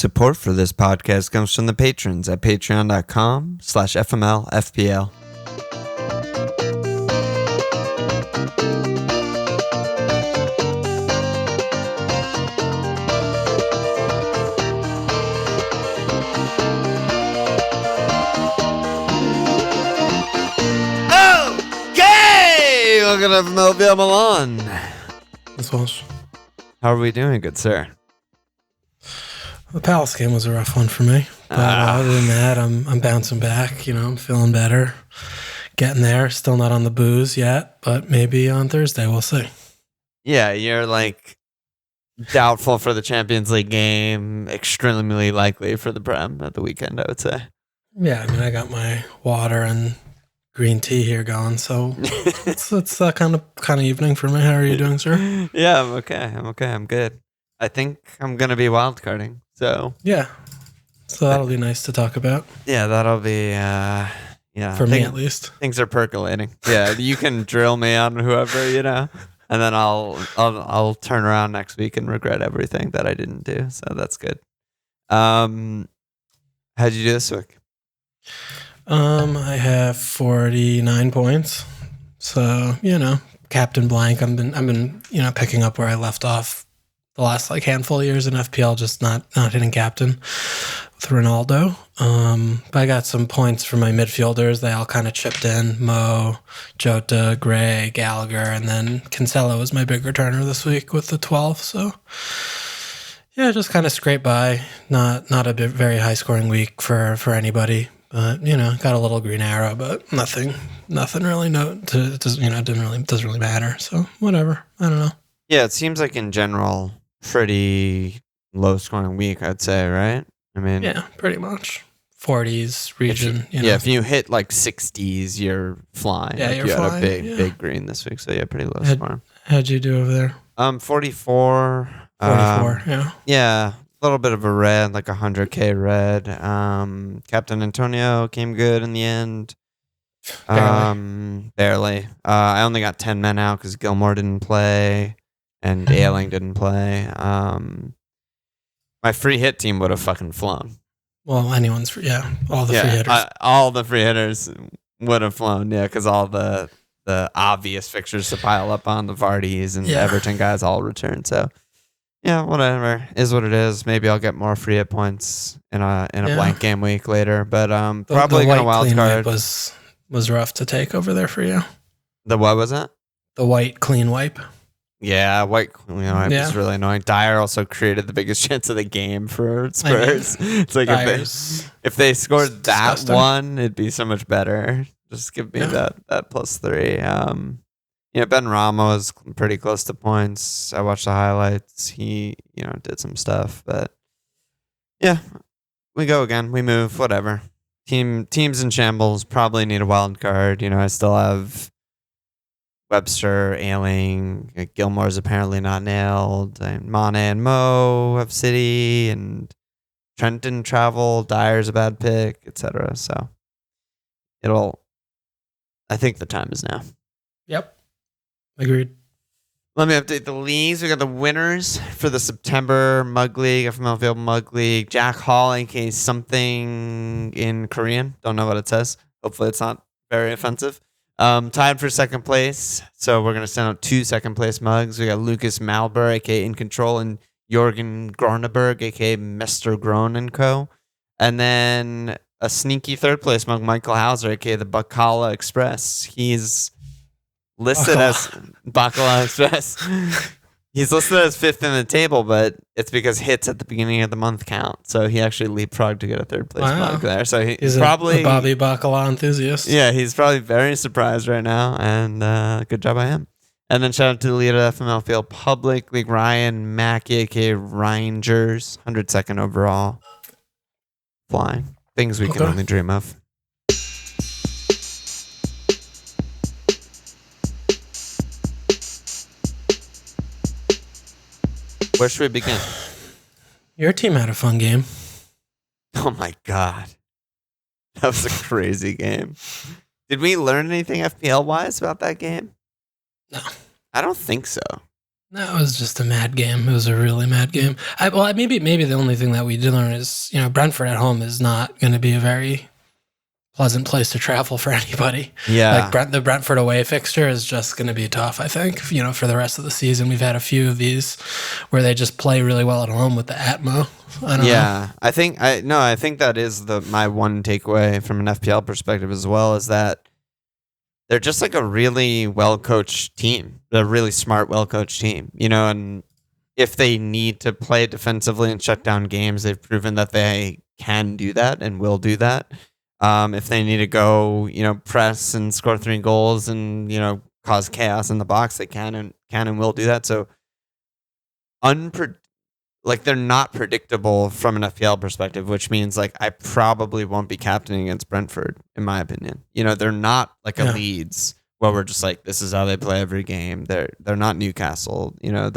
Support for this podcast comes from the patrons at patreon.com/FML FPL. Okay! Welcome to FML FPL Alon. How are we doing, good sir? The Palace game was a rough one for me, but other than that, I'm bouncing back. I'm feeling better, getting there. Still not on the booze yet, but maybe on Thursday we'll see. Yeah, you're like doubtful for the Champions League game, extremely likely for the Prem at the weekend, I would say. Yeah, I mean, I got my water and green tea here going, so it's that kind of evening for me. How are you doing, sir? Yeah, I'm okay. I'm good. I think I'm gonna be wildcarding. So yeah, so that'll be nice to talk about. Yeah, that'll be for me at least. Things are percolating. Yeah, you can drill me on whoever and then I'll turn around next week and regret everything that I didn't do. So that's good. How'd you do this week? I have 49 points. So Captain Blank. I've been picking up where I left off the last handful of years in FPL, just not hitting captain with Ronaldo. But I got some points from my midfielders. They all kind of chipped in. Mo, Jota, Gray, Gallagher, and then Cancelo was my big returner this week with the 12. So yeah, just kind of scraped by. Not a very high scoring week for anybody. But got a little green arrow, but nothing really. Doesn't really matter. So whatever. I don't know. Yeah, it seems like in general pretty low scoring week, I'd say, right? I mean, yeah, pretty much 40s region. If you hit 60s, you're flying. Yeah, you're you flying. Had a big green this week, so yeah, pretty low scoring. How'd you do over there? 44. 44. Yeah. Yeah. A little bit of a red, like 100k red. Captain Antonio came good in the end. Barely. I only got 10 men out because Gilmore didn't play and Ayling didn't play. My free hit team would have fucking flown. Well, anyone's free. Yeah, all the free hitters. All the free hitters would have flown. Yeah, because all the obvious fixtures to pile up on the Vardys and Everton guys all returned. So. Yeah, whatever. Is what it is. Maybe I'll get more free hit points in a blank game week later. But probably going to wildcard. Was rough to take over there for you. The what was that? The white clean wipe. Yeah, white clean wipe is really annoying. Dyer also created the biggest chance of the game for Spurs. It's like if they scored disgusting. That one, it'd be so much better. Just give me that +3. Ben Rama was pretty close to points. I watched the highlights. He, did some stuff, but yeah, we go again. We move, whatever. Teams in shambles probably need a wild card. I still have Webster, Ayling, Gilmore's apparently not nailed, and Mane and Mo have City, and Trent didn't travel. Dyer's a bad pick, etc. So I think the time is now. Yep. Agreed. Let me update the leagues. We got the winners for the September Mug League, FML FPL Mug League. Jack Hall, aka something in Korean. Don't know what it says. Hopefully it's not very offensive. Tied for second place. So we're going to send out 2 second place mugs. We got Lucas Malber, aka In Control, and Jorgen Groneberg, aka Mr. Groen & Co. And then a sneaky third place mug, Michael Hauser, aka the Bacala Express. He's listed as Bacala Express. He's listed as 5th in the table, but it's because hits at the beginning of the month count. So he actually leapfrogged to get a third place mug there. So he's probably a Bobby Bacala enthusiast. Yeah, he's probably very surprised right now, and good job by him. And then shout out to the leader of FML FPL Public League, Ryan Mackey, aka Rangers, 102nd overall. Flying. Things we can only dream of. Where should we begin? Your team had a fun game. Oh my God. That was a crazy game. Did we learn anything FPL-wise about that game? No. I don't think so. That was just a mad game. It was a really mad game. Maybe the only thing that we did learn is, Brentford at home is not going to be a very pleasant place to travel for anybody. Yeah. Like the Brentford away fixture is just going to be tough, I think, for the rest of the season. We've had a few of these where they just play really well at home with the Atmo. I don't know. I think that is my one takeaway from an FPL perspective as well, is that they're just like a really well-coached team. They're a really smart, well-coached team, and if they need to play defensively and shut down games, they've proven that they can do that and will do that. If they need to go, press and score 3 goals and, cause chaos in the box, they can and will do that. So they're not predictable from an FPL perspective, which means like I probably won't be captaining against Brentford, in my opinion. They're not like a Leeds where we're just like, this is how they play every game. They're not Newcastle. You don't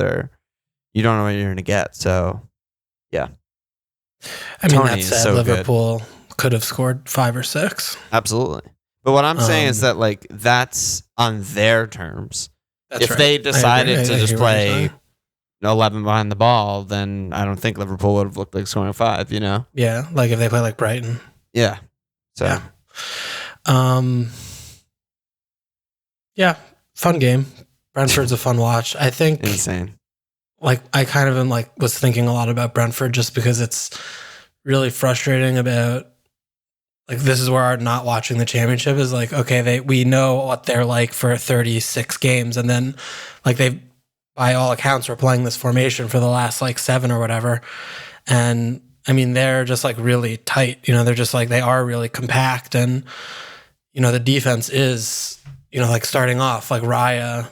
know what you're gonna get. So yeah. I mean, that said, Liverpool could have scored 5 or 6. Absolutely. But what I'm saying is that like that's on their terms. If right. they decided to just play 11 behind the ball, then I don't think Liverpool would have looked like scoring 5, Yeah, like if they play like Brighton. Yeah. So. Yeah. Fun game. Brentford's a fun watch. I think insane. Like I kind of was thinking a lot about Brentford just because it's really frustrating about like this is where our not watching the championship is like, okay, we know what they're like for 36 games, and then like they by all accounts were playing this formation for the last like 7 or whatever. And I mean, they're just like really tight, they're just like, they are really compact. And, the defense is, like starting off like Raya.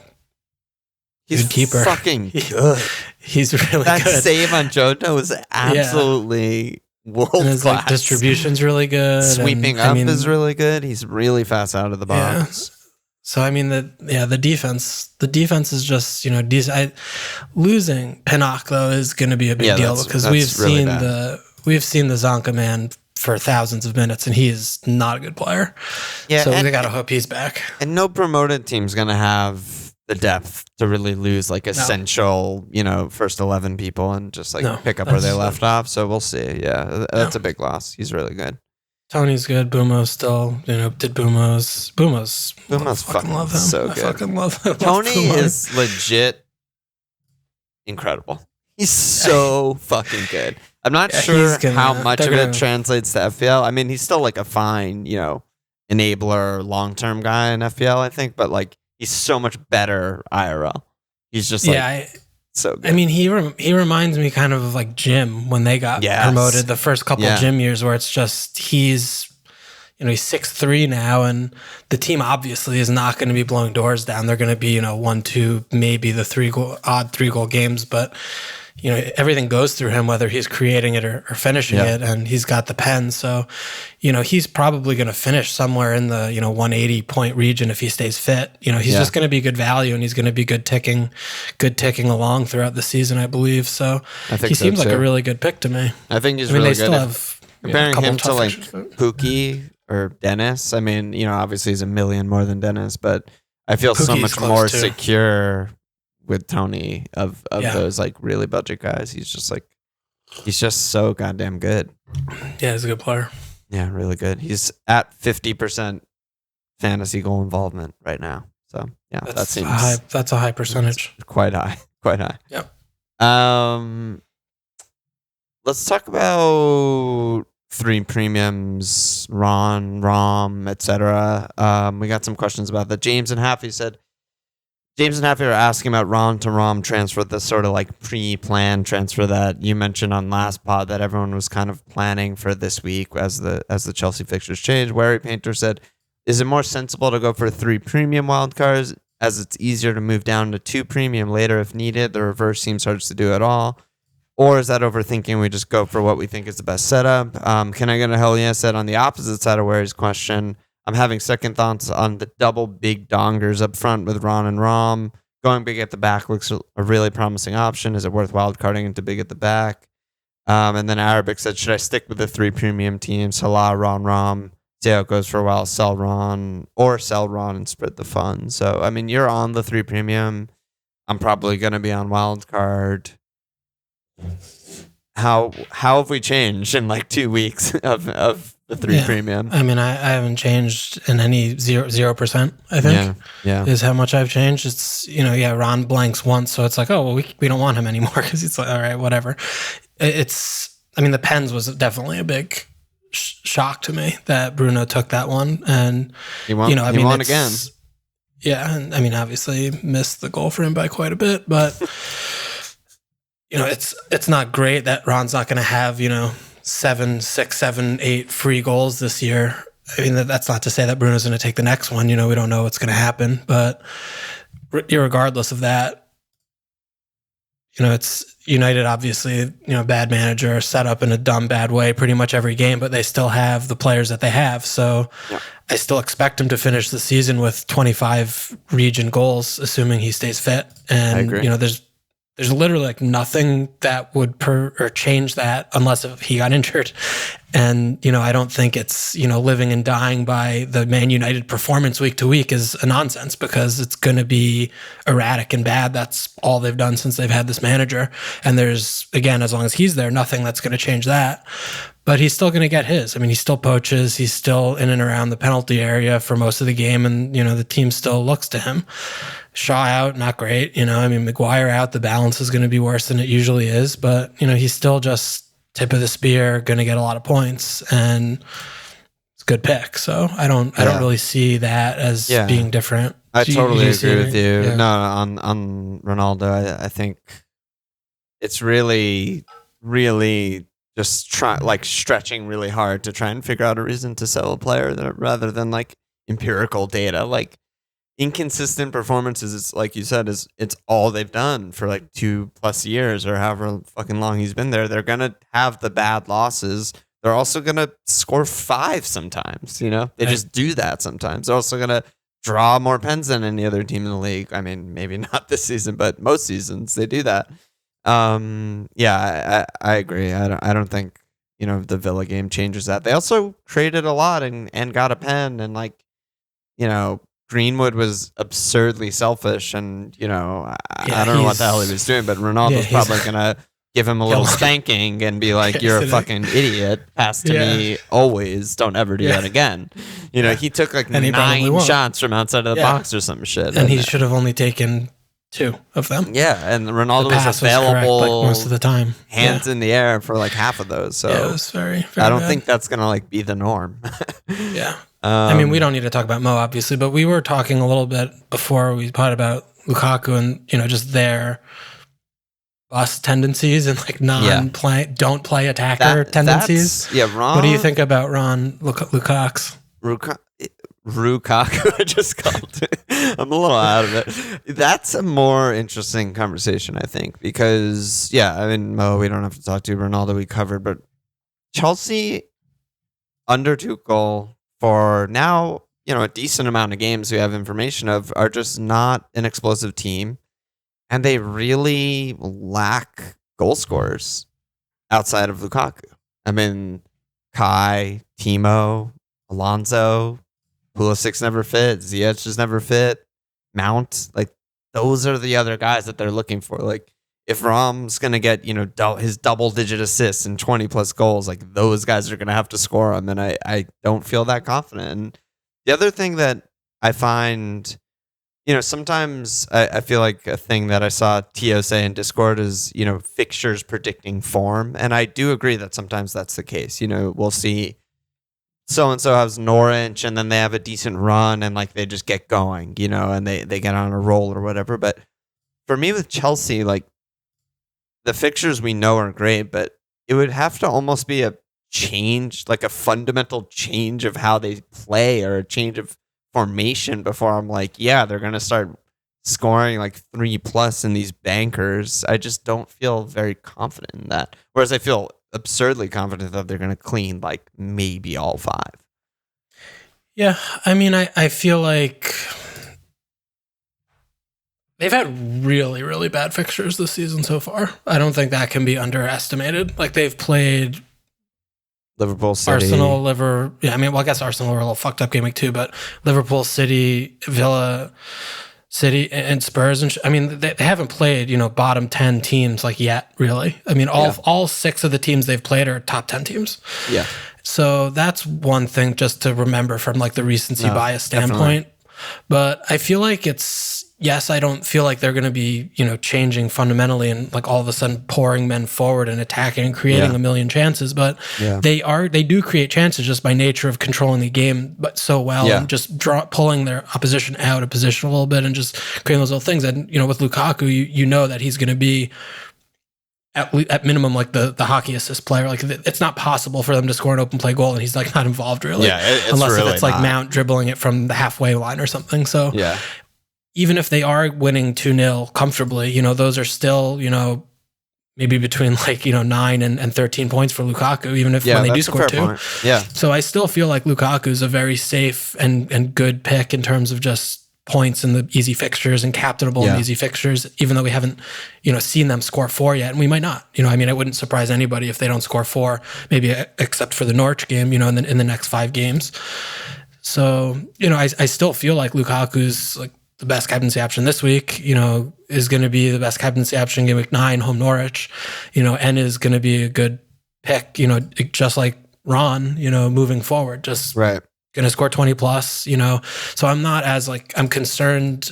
He's good keeper. Fucking good. He's really that good. That save on Jota was absolutely world class. His like distribution's really good. Sweeping up is really good. He's really fast out of the box. Yeah. So I mean the defense is just decent. Losing Pinnock though is going to be a big deal because we've seen the Zonka man for thousands of minutes and he is not a good player. Yeah, so they got to hope he's back. And no promoted team's going to have the depth to really lose like essential first 11 people and just like pick up where they left off. So we'll see. Yeah, that's a big loss. He's really good. Tony's good. Bumo's still, did Bumo's fucking love him. So good. I fucking love him. Tony is legit incredible. He's so fucking good. I'm not sure how much of it translates to FPL. I mean, he's still like a fine, enabler, long-term guy in FPL, I think, but like he's so much better IRL. He's just like so good. I mean, he reminds me kind of like Jim when they got promoted the first couple Jim years, where it's just he's 6'3" now, and the team obviously is not going to be blowing doors down. They're going to be 1-2, maybe the 3-goal games, but everything goes through him, whether he's creating it or finishing it, and he's got the pen. So, he's probably going to finish somewhere in the 180 point region if he stays fit. He's just going to be good value, and he's going to be good ticking along throughout the season, I believe. So he seems like a really good pick to me. I think he's really they good. Still have comparing him to like Pookie or Dennis. I mean, obviously he's a million more than Dennis, but I feel Pookie's so much more secure with Tony of those like really budget guys. He's just so goddamn good. Yeah, he's a good player. Yeah, really good. He's at 50% fantasy goal involvement right now. So yeah, that's a high percentage. Quite high. Yep. Let's talk about 3 premiums, Rom, etc. We got some questions about that. James and Haffy are asking about Ron to Rom transfer, the sort of like pre-planned transfer that you mentioned on last pod that everyone was kind of planning for this week as the Chelsea fixtures change. Wary Painter said, is it more sensible to go for 3 premium wildcards as it's easier to move down to 2 premium later if needed? The reverse seems hard to do at all. Or is that overthinking? We just go for what we think is the best setup. Can I get a hell yes? Said on the opposite side of Wary's question, I'm having second thoughts on the double big dongers up front with Ron and Rom. Going big at the back looks a really promising option. Is it worth wildcarding into big at the back? And then Arabic said, should I stick with the 3 premium teams? Salah, Ron, Rom. See how it goes for a while. Sell Ron and spread the funds. So, I mean, you're on the 3 premium. I'm probably going to be on Wildcard. How have we changed in like 2 weeks of the 3 premium? I mean, I haven't changed in any 0%, I think. Yeah. Is how much I've changed. It's, Ron blanks once, so it's like, oh, well, we don't want him anymore because he's like, all right, whatever. The Pens was definitely a big shock to me that Bruno took that one. And, he won again. Yeah, and obviously missed the goal for him by quite a bit, but it's not great that Ron's not going to have 7, 6, 7, 8 free goals this year. That's not to say that Bruno's going to take the next one. We don't know what's going to happen, but regardless of that, it's United. Obviously, bad manager, set up in a dumb, bad way pretty much every game, but they still have the players that they have. So I still expect him to finish the season with 25 region goals, assuming he stays fit. And, I agree. There's literally like nothing that would change that unless if he got injured. And, I don't think it's, living and dying by the Man United performance week to week is a nonsense because it's going to be erratic and bad. That's all they've done since they've had this manager. And there's, again, as long as he's there, nothing that's going to change that. But he's still going to get his. He still poaches. He's still in and around the penalty area for most of the game. And, the team still looks to him. Shaw out, not great. Maguire out, the balance is going to be worse than it usually is. But, he's still just tip of the spear, going to get a lot of points. And it's a good pick. So I don't really see that as being different. I totally agree with you. Yeah. No, on Ronaldo, I think it's really, really just stretching really hard to try and figure out a reason to sell a player rather than like empirical data. Like inconsistent performances, it's like you said, it's all they've done for like 2+ years or however fucking long he's been there. They're gonna have the bad losses. They're also gonna score 5 sometimes. They just do that sometimes. They're also gonna draw more pens than any other team in the league. Maybe not this season, but most seasons they do that. I agree. I don't think the Villa game changes that. They also traded a lot and got a pen, and Greenwood was absurdly selfish, and I don't know what the hell he was doing, but Ronaldo's probably gonna give him a little spanking and be like, "You're a fucking idiot. Pass to me always. Don't ever do that again." He took like 9 shots from outside of the box or some shit, and he should have only taken 2 of them. Yeah, and Ronaldo was available correct, most of the time, hands in the air for like half of those. So it was very, very I don't bad. think that's gonna like be the norm. Yeah. We don't need to talk about Mo, obviously, but we were talking a little bit before we talked about Lukaku and, just their bust tendencies and like don't play attacker tendencies. Ron. What do you think about Ron Lukaku's? Lukaku, I just called it. I'm a little out of it. That's a more interesting conversation, I think, because, Mo, we don't have to talk to. Ronaldo, we covered, but Chelsea under Tuchel for now, a decent amount of games we have information of are just not an explosive team. And they really lack goal scorers outside of Lukaku. Kai, Timo, Alonso, Pulisic's never fit. Ziyech is never fit. Mount, those are the other guys that they're looking for. Like, if Rom's going to get, his double-digit assists and 20+ goals, those guys are going to have to score them, and I don't feel that confident. And the other thing that I find, sometimes I feel like a thing that I saw Tio say in Discord is, fixtures predicting form, and I do agree that sometimes that's the case. We'll see so-and-so has Norwich, and then they have a decent run, and, they just get going, and they get on a roll or whatever. But for me with Chelsea, the fixtures we know are great, but it would have to almost be a change, like a fundamental change of how they play or a change of formation before I'm like, they're going to start scoring 3+ in these bankers. I just don't feel very confident in that. Whereas I feel absurdly confident that they're going to clean maybe all 5. Yeah. I feel like they've had really, really bad fixtures this season so far. I don't think that can be underestimated. They've played Liverpool, City, Arsenal, I guess Arsenal were a little fucked up game week 2, but Liverpool, City, Villa, City and Spurs, and I mean, they haven't played, bottom 10 teams like yet, really. I mean, all 6 of the teams they've played are top 10 teams. Yeah. So that's one thing just to remember from like the recency bias standpoint. Definitely. But I feel like I don't feel like they're going to be, changing fundamentally and like all of a sudden pouring men forward and attacking and creating a million chances. But they do create chances just by nature of controlling the game, but so well and just pulling their opposition out of position a little bit and just creating those little things. And, with Lukaku, you know that he's going to be at minimum like the hockey assist player. Like it's not possible for them to score an open play goal and he's like not involved really. Yeah, unless really it's like Mount dribbling it from the halfway line or something. So even if they are winning 2-0 comfortably, those are still, maybe between like, 9 and 13 points for Lukaku, even if when they do score 2. Point. Yeah. So I still feel like Lukaku is a very safe and good pick in terms of just points in the easy fixtures and captainable in easy fixtures, even though we haven't, seen them score 4 yet. And we might not, it wouldn't surprise anybody if they don't score 4, maybe except for the Norwich game, in the next 5 games. So, I still feel like Lukaku's like the best captaincy option this week, is going to be the best captaincy option game week 9, home Norwich, and is going to be a good pick, just like Ron, moving forward, just going to score 20 plus, so I'm not as I'm concerned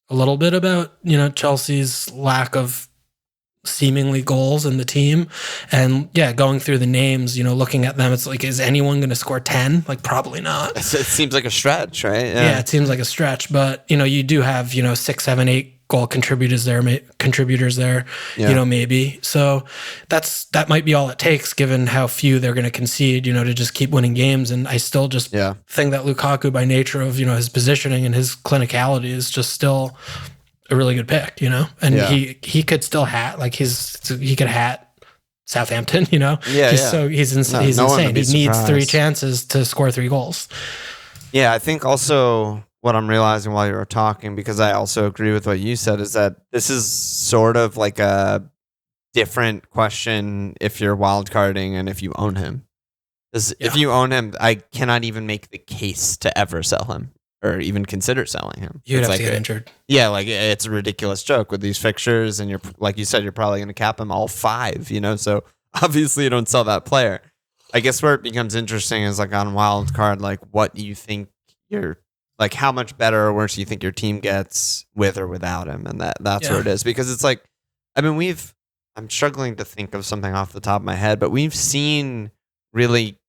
a little bit about, Chelsea's lack of seemingly goals in the team. And going through the names, looking at them, it's like, is anyone going to score 10? Like probably not. It seems like a stretch, right? Yeah, it seems like a stretch, but you do have, 6, 7, 8 goal contributors there, maybe. So that might be all it takes given how few they're going to concede, to just keep winning games. And I still just think that Lukaku, by nature of, his positioning and his clinicality, is just still a really good pick, and he could still he could hat Southampton, he's insane. He needs 3 chances to score 3 goals. Yeah, I think also what I'm realizing while you were talking, because I also agree with what you said, is that this is sort of like a different question if you're wildcarding and if you own him. Because if you own him, I cannot even make the case to ever sell him or even consider selling him. You'd have to get injured. Yeah, it's a ridiculous joke with these fixtures, and you're like you said, you're probably going to cap him all 5. So obviously you don't sell that player. I guess where it becomes interesting is like on wildcard, what do you think how much better or worse do you think your team gets with or without him? And that's where it is. Because it's I'm struggling to think of something off the top of my head, but we've seen really,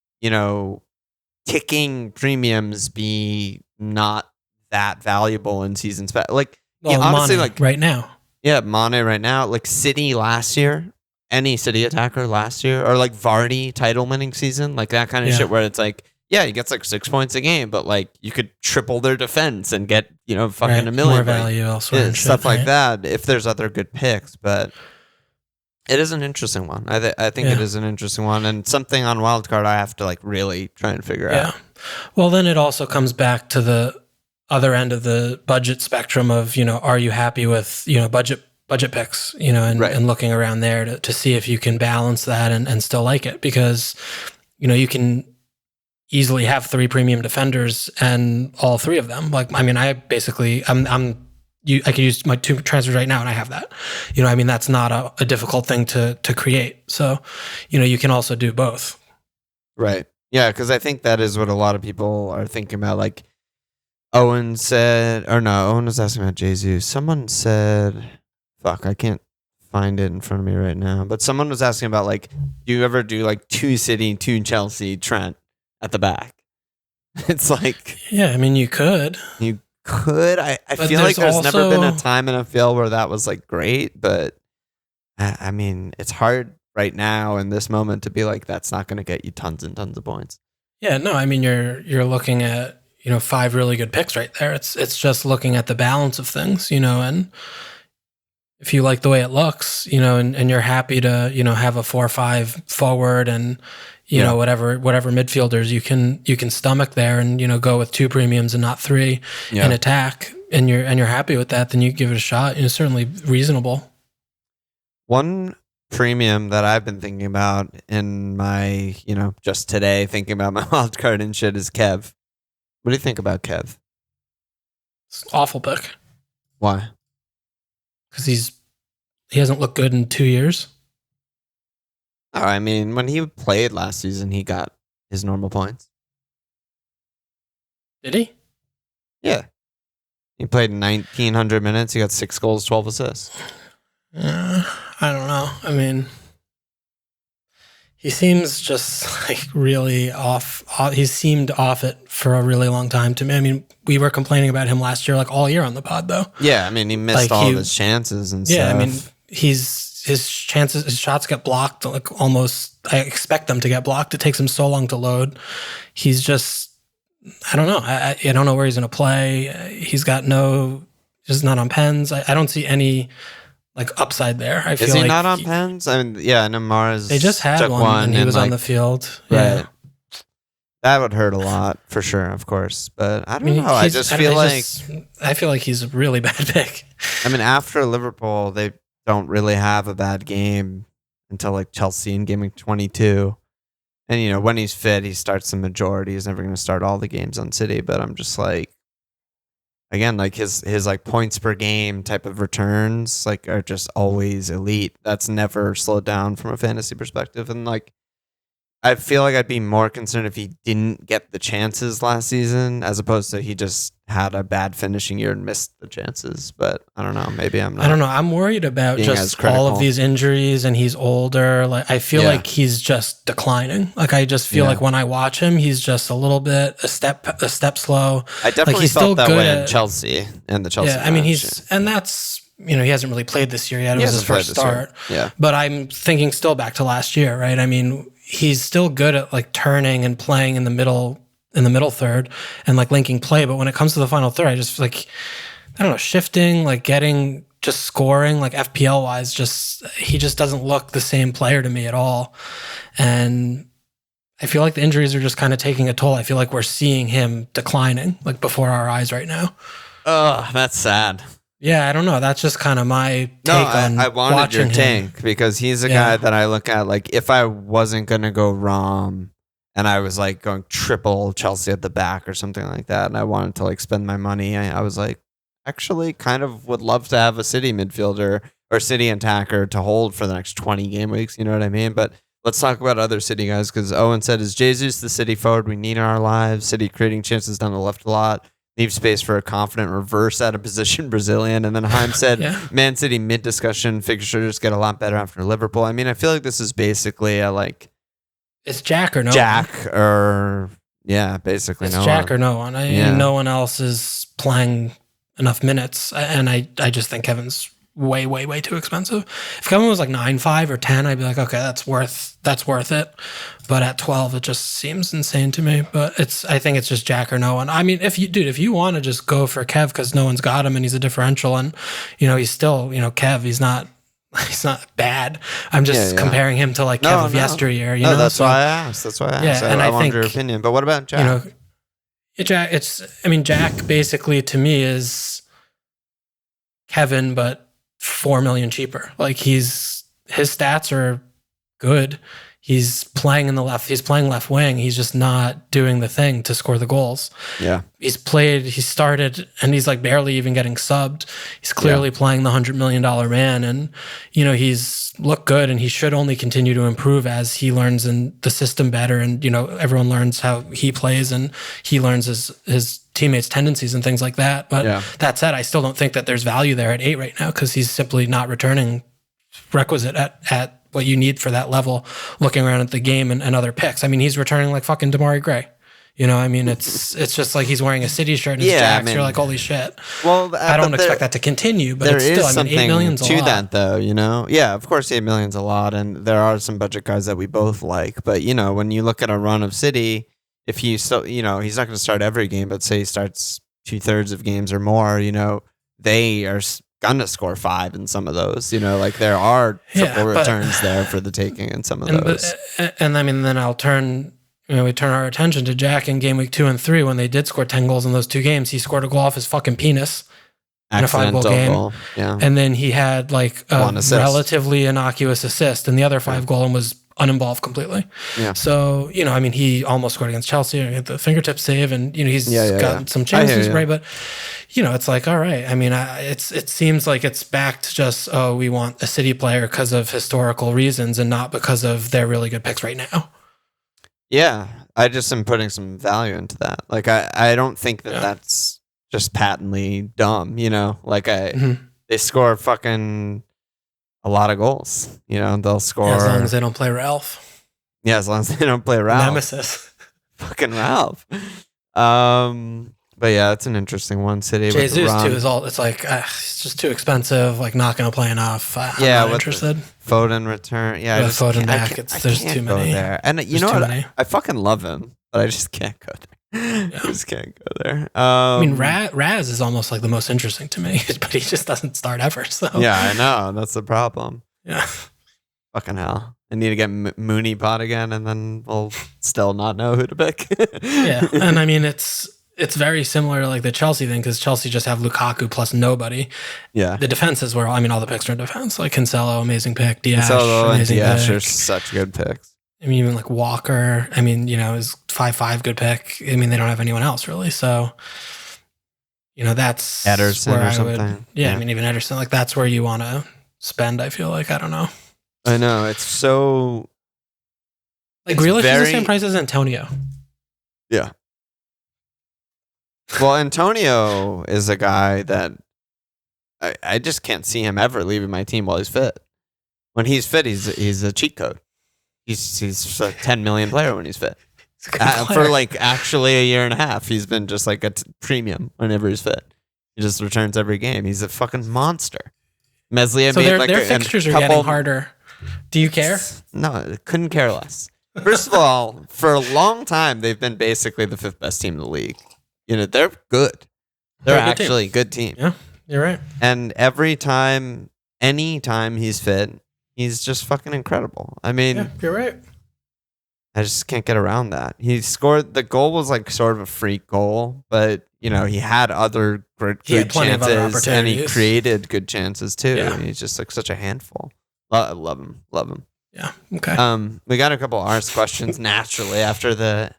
ticking premiums be not that valuable in seasons. Honestly, Mane right now. Yeah, Mane right now. City last year, any City attacker last year, or Vardy title winning season, that kind of shit where it's he gets 6 points a game, but you could triple their defense and get, fucking a million. More value elsewhere. Stuff like that, if there's other good picks. But it is an interesting one. I think it is an interesting one, and something on wildcard I have to really try and figure out. Well, then it also comes back to the other end of the budget spectrum of, are you happy with, budget picks, and looking around there to see if you can balance that and still like it, because, you can easily have 3 premium defenders and all 3 of them. I could use my 2 transfers right now and I have that. That's not a difficult thing to create. So, you can also do both. Right. Yeah, because I think that is what a lot of people are thinking about. Owen was asking about Jesus. Someone said, I can't find it in front of me right now. But someone was asking about do you ever do 2 City, 2 Chelsea, Trent at the back? It's you could. You could. I feel like there's never been a time in FPL where that was great, but it's hard right now in this moment to be that's not going to get you tons and tons of points. Yeah, no, you're looking at 5 really good picks right there. It's just looking at the balance of things, and if you like the way it looks, and you're happy to have a 4-5 forward and whatever midfielders you can stomach there and go with 2 premiums and not 3 in attack, and you're happy with that, then you give it a shot. It's certainly reasonable. One premium that I've been thinking about in my, just today thinking about my wildcard and shit is Kev. What do you think about Kev? It's an awful pick. Why? Because he hasn't looked good in 2 years. Oh, I mean, when he played last season, he got his normal points. Did he? Yeah. He played 1,900 minutes. He got 6 goals, 12 assists. I don't know. I mean, he seems just like really off. He seemed off it for a really long time to me. I mean, we were complaining about him last year, like all year on the pod, though. Yeah, I mean, he missed all of his chances and stuff. Yeah, I mean, his shots get blocked. Like almost, I expect them to get blocked. It takes him so long to load. He's just, I don't know. I don't know where he's going to play. He's not on pens. I don't see any like upside there. I feel Is he like not on pens? I mean, yeah, Namara's they just had one and he was on the field. Yeah. Right. That would hurt a lot for sure, of course. But I don't know. I feel like he's a really bad pick. I mean, after Liverpool, they don't really have a bad game until like Chelsea in game week 22. And, you know, when he's fit, he starts the majority. He's never going to start all the games on City. But I'm just like, again, like his like points per game type of returns like are just always elite. That's never slowed down from a fantasy perspective. And like, I feel like I'd be more concerned if he didn't get the chances last season as opposed to he just had a bad finishing year and missed the chances. But I don't know. Maybe I'm not. I don't know. I'm worried about just all of these injuries and he's older. Like I feel like he's just declining. Like I just feel like when I watch him, he's just a little bit a step slow. I definitely felt that way in Chelsea and the Chelsea. Yeah, I mean and that's, you know, he hasn't really played this year yet. It was his first start. Yeah. But I'm thinking still back to last year, right? I mean, he's still good at like turning and playing in the middle third and like linking play. But when it comes to the final third, I just like, I don't know, shifting, like getting, just scoring, like FPL wise, he just doesn't look the same player to me at all. And I feel like the injuries are just kind of taking a toll. I feel like we're seeing him declining like before our eyes right now. Oh, that's sad. Yeah, I don't know. That's just kind of my take on I wanted your take because he's a guy that I look at like if I wasn't going to go ROM and I was like going triple Chelsea at the back or something like that and I wanted to like spend my money, I was like actually kind of would love to have a City midfielder or City attacker to hold for the next 20 game weeks. You know what I mean? But let's talk about other City guys because Owen said, is Jesus the City forward we need in our lives? City creating chances down the left a lot. Leave space for a confident reverse out of position Brazilian. And then Heim said, Man City mid-discussion, fixtures get a lot better after Liverpool. I mean, I feel like this is basically a like... It's Jack or no Jack one. Or... Yeah, basically it's no Jack one. Or no one. No one else is playing enough minutes. And I just think Kevin's way, way, way too expensive. If Kevin was like 9.5 or 10, I'd be like, okay, that's worth it. But at 12, it just seems insane to me. But I think it's just Jack or no one. I mean, if you want to just go for Kev because no one's got him and he's a differential and, you know, he's still, you know, Kev, he's not bad. I'm just comparing him to like Kev of yesteryear. You know? That's why I asked. Yeah, and I wanted your opinion. But what about Jack? You know, Jack basically to me is Kevin, but 4 million cheaper. Like his stats are good. He's playing he's playing left wing. He's just not doing the thing to score the goals. Yeah. He started and he's like barely even getting subbed. He's clearly playing the $100 million man. And, you know, he's looked good and he should only continue to improve as he learns in the system better. And, you know, everyone learns how he plays and he learns his teammates' tendencies and things like that. But that said, I still don't think that there's value there at 8 right now because he's simply not returning requisite at what you need for that level, looking around at the game and other picks. I mean, he's returning like fucking Damari Gray. You know, I mean, it's just like he's wearing a City shirt and his Jacks. I mean, you're like, holy shit. Well, I don't expect that to continue, but it's still, I mean, 8 million's a lot. To that, though, you know? Yeah, of course, 8 million's a lot, and there are some budget guys that we both like. But, you know, when you look at a run of City, if he still, you know, he's not going to start every game, but say he starts 2/3 of games or more, you know, they are gonna score 5 in some of those, you know, like there are triple returns there for the taking in some of those. And I mean, then we turn our attention to Jack in game week 2 and 3 when they did score 10 goals in those 2 games. He scored a goal off his fucking penis in a 5-goal game. Goal. Yeah. And then he had like a relatively innocuous assist and the other 5 goal and was uninvolved completely. Yeah. So, you know, I mean, he almost scored against Chelsea and hit the fingertip save and, you know, he's gotten some chances, right? But, it's like, all right. I mean, it seems like it's back to just, we want a City player because of historical reasons and not because of their really good picks right now. Yeah, I just am putting some value into that. Like, I don't think that that's just patently dumb, Like, they score fucking a lot of goals. They'll score. As long as they don't play Ralph. Yeah, as long as they don't play Ralph. Nemesis. Fucking Ralph. But yeah, it's an interesting one. City. Jesus too is all. It's like it's just too expensive. Like not going to play enough. I'm not interested. Foden return. Yeah, Foden back. There's too many there. And you know what? I fucking love him, but I just can't go there. I just can't go there. I mean, Raz is almost like the most interesting to me, but he just doesn't start ever. So yeah, I know that's the problem. Yeah, fucking hell. I need to get Mooney pot again, and then we'll still not know who to pick. Yeah, and I mean it's very similar to like the Chelsea thing because Chelsea just have Lukaku plus nobody. Yeah, the defense is where all the picks are in defense. Like Cancelo, amazing pick. Diaz, amazing pick. Are such good picks. I mean, even like Walker. I mean, is 5-5 good pick. I mean, they don't have anyone else really, so that's Ederson where or something. Yeah, I mean, even Ederson. Like that's where you want to spend. I feel like I don't know. I know it's so. Like Grealish is the same price as Antonio. Yeah. Well, Antonio is a guy that I just can't see him ever leaving my team while he's fit. When he's fit, he's a cheat code. He's a 10 million player when he's fit. For like actually a year and a half, he's been just like a premium whenever he's fit. He just returns every game. He's a fucking monster. Meslier so made their fixtures are getting harder. Do you care? No, couldn't care less. First of all, for a long time, they've been basically the 5th best team in the league. They're good. They're actually a good team. Yeah, you're right. And anytime he's fit, he's just fucking incredible. I mean, yeah, you're right. I just can't get around that. He scored, the goal was like sort of a freak goal, but he had other good chances and he created good chances too. Yeah. He's just like such a handful. I love him. Yeah. Okay. We got a couple Ars questions naturally after the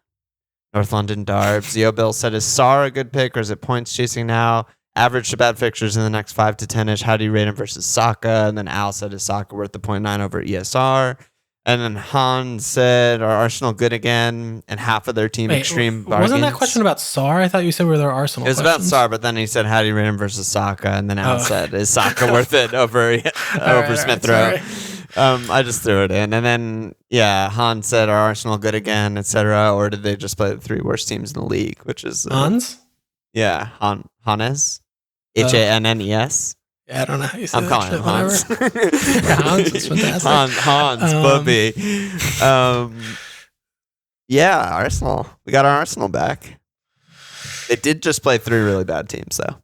North London Derby. Zio Bill said, is Sarr a good pick or is it points chasing now? Average to bad fixtures in the next 5 to 10-ish. How do you rate him versus Saka? And then Al said, is Saka worth the 0.9 over ESR? And then Han said, are Arsenal good again? And half of their team extreme bargains. Wasn't that question about Sarr? I thought you said were there Arsenal questions. It was about Sarr, but then he said, how do you rate him versus Saka? And then Al said, is Saka worth it over Smith Rowe? I just threw it in. And then, Han said, are Arsenal good again, etc. Or did they just play the 3 worst teams in the league? Which is... Hans? Yeah, Hannes. Hannes. Yeah, I don't know how you say I'm calling him Hans. Hans is fantastic. Hans, Bubby. Arsenal. We got our Arsenal back. They did just play 3 really bad teams, though.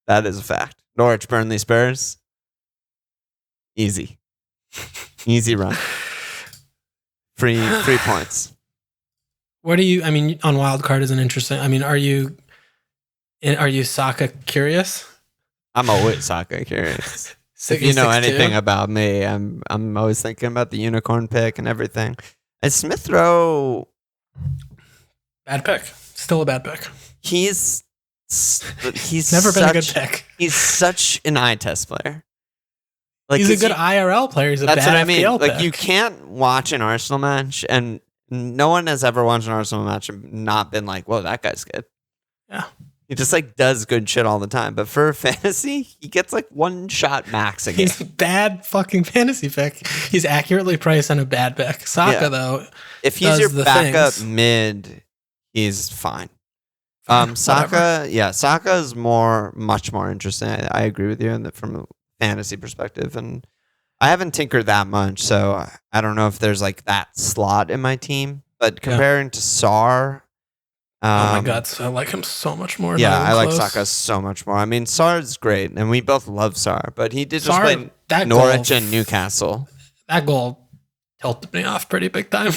That is a fact. Norwich, Burnley, Spurs. Easy run. Free points. What do you? I mean, on Wildcard is an interesting. I mean, are you Saka curious? I'm always Saka curious. If you know anything about me, I'm always thinking about the unicorn pick and everything. And Smith Rowe, bad pick. Still a bad pick. He's never been a good pick. He's such an eye test player. Like he's a good IRL player. He's a that's bad what I mean. FPL like pick. You can't watch an Arsenal match, and no one has ever watched an Arsenal match and not been like, "Whoa, that guy's good." Yeah. He just like does good shit all the time. But for fantasy, he gets like 1 shot max a game. He's a bad fucking fantasy pick. He's accurately priced on a bad pick. Saka though, if he's your backup mid, he's fine. Saka is much more interesting. I agree with you from a fantasy perspective, and I haven't tinkered that much, so I don't know if there's like that slot in my team. But comparing to Sarr. Oh my God, I like him so much more. Yeah, I like Saka so much more. I mean, Sarr's great, and we both love Sarr, but he did just play Norwich and Newcastle. That goal tilted me off pretty big time.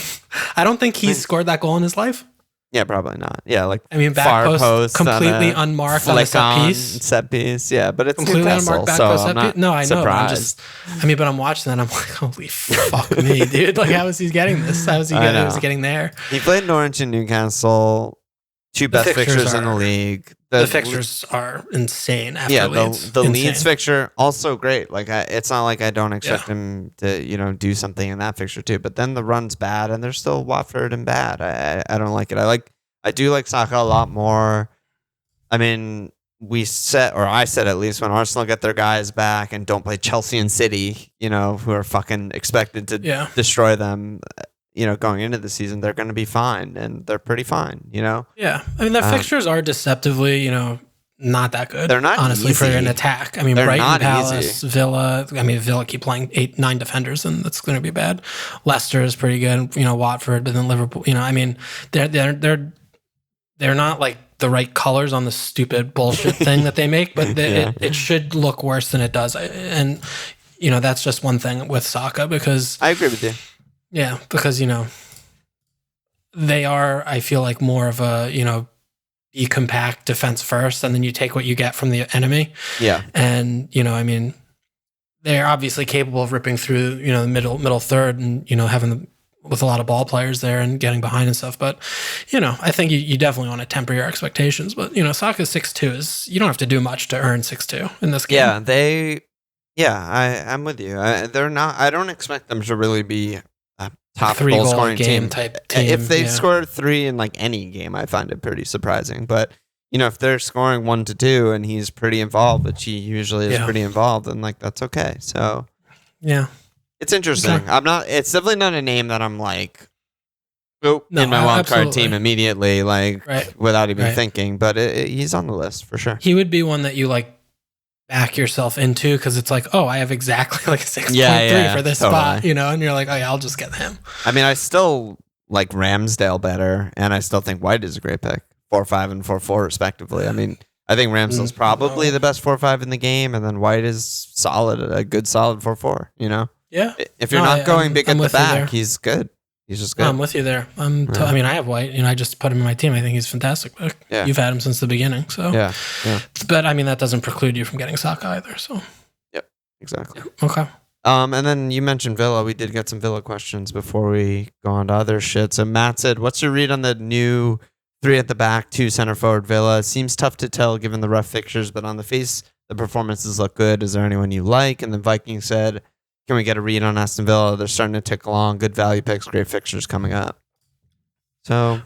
I don't think he's scored that goal in his life. Yeah, probably not. Yeah, like back post completely unmarked on a set piece. Yeah, but it's completely Newcastle, unmarked back so post I'm set piece. No, I know. Surprised. But I'm watching that. I'm like, holy fuck me, dude! Like, how is he getting this? How is he getting there? He played Norwich and Newcastle. 2 best fixtures in the league. the fixtures are insane after yeah, Leeds. the Insane. Leeds fixture also great. Like it's not like I don't expect him to do something in that fixture too. But then the run's bad, and they're still Watford and bad. I don't like it. I do like Saka a lot more. I mean, I said at least, when Arsenal get their guys back and don't play Chelsea and City, who are fucking expected to destroy them. Going into the season, they're going to be fine, and they're pretty fine, Yeah. I mean, the fixtures are deceptively, not that good. They're not honestly easy. for an attack. I mean, They're Brighton, not Palace, easy. Villa. I mean, Villa keep playing 8-9 defenders, and that's going to be bad. Leicester is pretty good. Watford, but then Liverpool. I mean, they're not like the right colors on the stupid bullshit thing that they make, but it should look worse than it does. And that's just one thing with Saka, because I agree with you. Yeah, because, they are, I feel like, more of a, be compact defense first, and then you take what you get from the enemy. Yeah. And, I mean, they're obviously capable of ripping through, the middle third and, having with a lot of ball players there and getting behind and stuff. But, I think you definitely want to temper your expectations. But, Saka's 6'2" you don't have to do much to earn 6'2" in this game. Yeah, I'm with you. I don't expect them to really be top 3 goal goal scoring game team. type team. If they score 3 in like any game, I find it pretty surprising. But if they're scoring 1 to 2 and he's pretty involved, which he usually is pretty involved, then like that's okay. So it's interesting. Okay. It's definitely not a name that I'm like, in my wildcard team immediately, without even thinking. But he's on the list for sure. He would be one that you back yourself into, because it's like, oh, I have exactly like a 6.3 for this spot, and you're like, oh yeah, I'll just get him. I mean, I still like Ramsdale better, and I still think White is a great pick. 4-5 and 4-4 respectively. I mean, I think Ramsdale's probably the best 4-5 in the game, and then White is solid, a good solid 4-4. Yeah. If you're not going big at the back, he's good. He's just good. I'm with you there. I mean, I have White. I just put him in my team. I think he's fantastic. Yeah. You've had him since the beginning, so yeah. But I mean, that doesn't preclude you from getting Saka either. So. Yep. Exactly. Yeah. Okay. And then you mentioned Villa. We did get some Villa questions before we go on to other shit. So Matt said, "What's your read on the new 3 at the back, 2 center forward Villa? It seems tough to tell given the rough fixtures, but on the face, the performances look good. Is there anyone you like?" And then Viking said, "Can we get a read on Aston Villa? They're starting to tick along. Good value picks, great fixtures coming up." So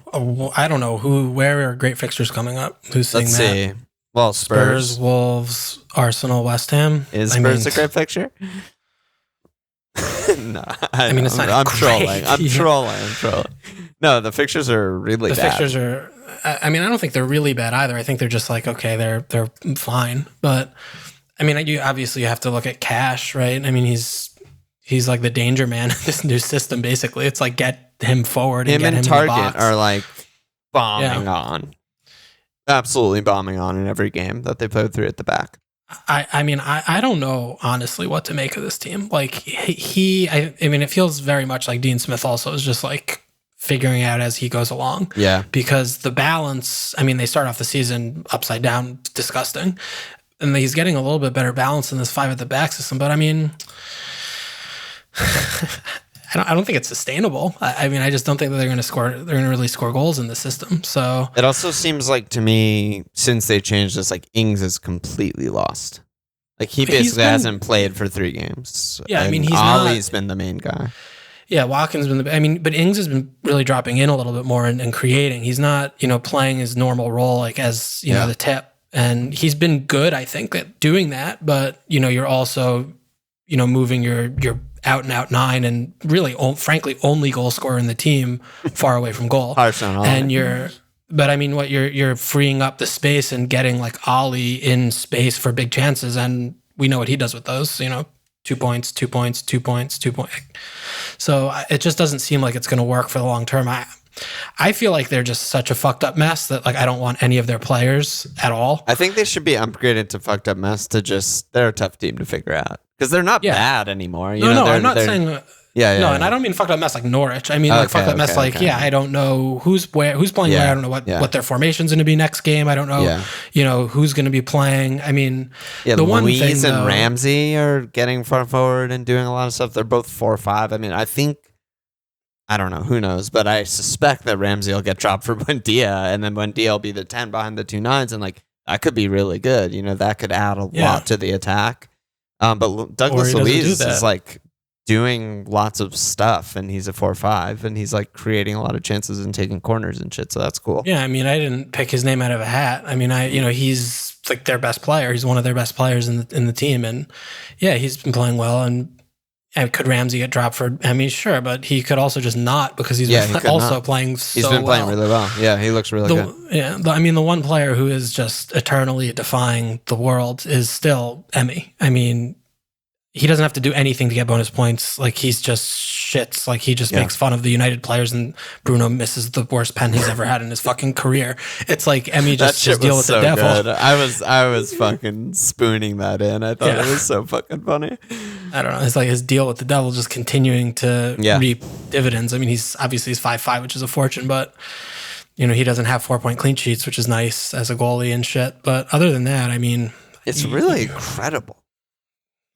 I don't know where are great fixtures coming up. Who's saying that? Let's see. Well, Spurs, Wolves, Arsenal, West Ham. Is Spurs a great fixture? No, it's not. I'm trolling. I'm trolling. No, the fixtures are really bad. The fixtures are. I mean, I don't think they're really bad either. I think they're just like, okay, they're fine. But I mean, you obviously have to look at Cash, right? I mean, he's like the danger man in this new system. Basically, it's like get him forward and get him Target in the box. Are like bombing on, absolutely bombing on in every game that they play with 3 at the back. I mean, I don't know honestly what to make of this team. Like I mean, it feels very much like Dean Smith also is just like figuring out as he goes along. Yeah. Because the balance, I mean, they start off the season upside down, disgusting. And he's getting a little bit better balance in this 5 at the back system. But I mean, I don't think it's sustainable. I mean, I just don't think that they're going to really score goals in the system. So it also seems like to me, since they changed this, like Ings is completely lost. Like he basically hasn't played for 3 games. Yeah, I mean, Ollie's been the main guy. Yeah, Watkins been but Ings has been really dropping in a little bit more and creating. He's not, playing his normal role like as the tip. And he's been good, I think, at doing that. But you're also, moving your out and out 9 and really, frankly, only goal scorer in the team far away from goal. And but I mean, you're freeing up the space and getting like Ollie in space for big chances, and we know what he does with those. 2 points, 2 points, 2 points, 2 points. So it just doesn't seem like it's going to work for the long term. I feel like they're just such a fucked up mess that like I don't want any of their players at all. I think they should be upgraded to fucked up mess to just they're a tough team to figure out because they're not bad anymore. I'm not saying. And I don't mean fucked up mess like Norwich. I mean fucked up mess like I don't know who's playing where. I don't know what their formation's going to be next game. I don't know who's going to be playing. I mean the one Louise thing, and Ramsey are getting front forward and doing a lot of stuff. They're both 4-5. I mean I don't know. Who knows? But I suspect that Ramsey will get dropped for Buendia, and then Buendia will be the 10 behind the 2 9s, and like that could be really good. That could add a lot to the attack. But Douglas Luiz is like doing lots of stuff, and he's a 4-5, and he's like creating a lot of chances and taking corners and shit. So that's cool. Yeah, I mean, I didn't pick his name out of a hat. I mean, he's like their best player. He's one of their best players in the team, and yeah, he's been playing well. And could Ramsey get dropped for? I mean, sure, but he could also just not because he's also playing. He's been playing really well. Yeah, he looks really good. Yeah, I mean, the one player who is just eternally defying the world is still Emmy. I mean, he doesn't have to do anything to get bonus points. Like, he's just shits. Like, he just makes fun of the United players, and Bruno misses the worst pen he's ever had in his fucking career. It's like Emmy just deal with the devil. Good. I was fucking spooning that in. I thought it was so fucking funny. I don't know. It's like his deal with the devil just continuing to reap dividends. I mean, he's 5-5, which is a fortune, but he doesn't have 4-point clean sheets, which is nice as a goalie and shit. But other than that, I mean, it's really incredible.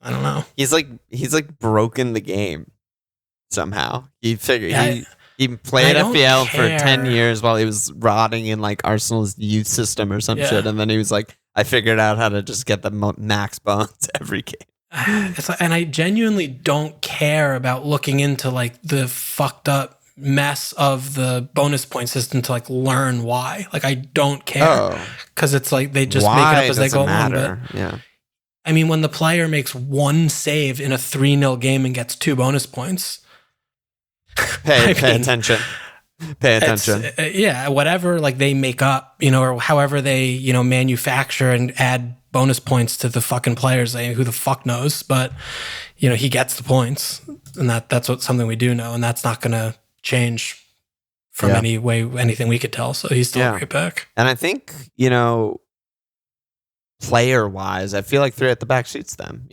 I don't know. He's like broken the game somehow. He figured he played FPL for 10 years while he was rotting in like Arsenal's youth system or some shit, and then he was like, I figured out how to just get the max bones every game. It's like, and I genuinely don't care about looking into like the fucked up mess of the bonus point system to like learn why. Like, I don't care because it's like they just make it up as they go along. Yeah. I mean, when the player makes one save in a 3-0 game and gets 2 bonus points, pay attention. Pay attention. Whatever like they make up, or however they, manufacture and add bonus points to the fucking players. Who the fuck knows? But he gets the points, and that's something we do know, and that's not going to change from anything we could tell. So he's still a great pick. And I think player wise, I feel like 3 at the back suits them.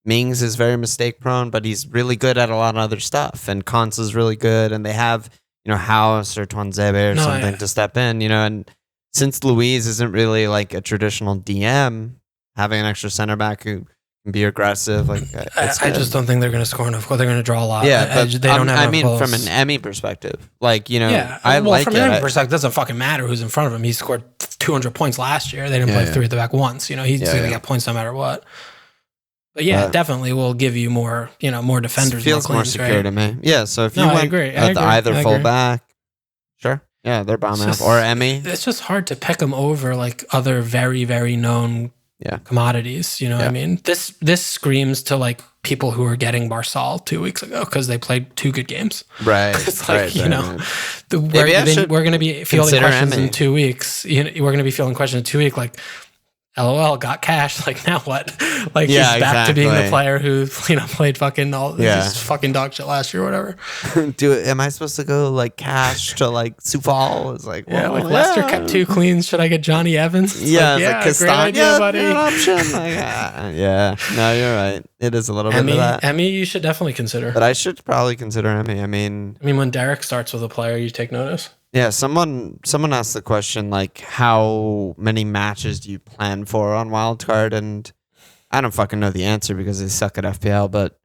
Mings is very mistake prone, but he's really good at a lot of other stuff. And Konsa is really good, and they have House or Twanzebe or something to step in. And since Luiz isn't really like a traditional DM, having an extra center back who can be aggressive, like I just don't think they're going to score enough. They're going to draw a lot. Yeah, but they don't have. I mean, from an Emmy perspective, like from an Emmy perspective, it doesn't fucking matter who's in front of him. He scored 200 points last year. They didn't play 3 at the back once. He's going to get points no matter what. But definitely will give you more, more defenders. Feels more, more secure to me. Yeah, so if you went at either fullback, sure. Yeah, they're bombing up. Or Emmy. It's just hard to pick them over like other very, very known commodities. What I mean? This screams to like people who are getting Barsal 2 weeks ago because they played 2 good games. Right. It's like, we're going to be fielding questions Emmy in 2 weeks. We're going to be fielding questions in 2 weeks like, LOL, got cash. Like, now what? Like, he's back to being the player who, played fucking just fucking dog shit last year or whatever. Am I supposed to go like cash to like Sufal? It's like, Leicester kept 2 cleans. Should I get Johnny Evans? It's great idea, buddy. Good option. No, you're right. It is a little bit of that. Emmy, you should definitely consider. But I should probably consider Emmy. I mean, when Derek starts with a player, you take notice. Yeah, someone asked the question like, how many matches do you plan for on Wildcard? And I don't fucking know the answer because they suck at FPL. But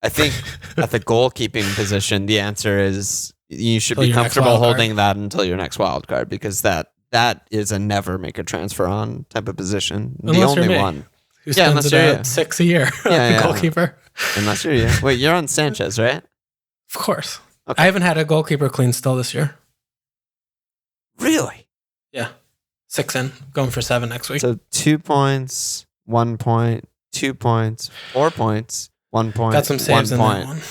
I think at the goalkeeping position, the answer is you should be comfortable holding that until your next Wildcard, because that is a never make a transfer on type of position. Unless the only one. Who spends about 6 a year goalkeeper. Unless you're you. Wait, you're on Sanchez, right? Of course. Okay. I haven't had a goalkeeper clean still this year. Really? Yeah. 6 in. Going for 7 next week. So 2 points, 1 point, 2 points, 4 points, 1 point. Got some saves in that one.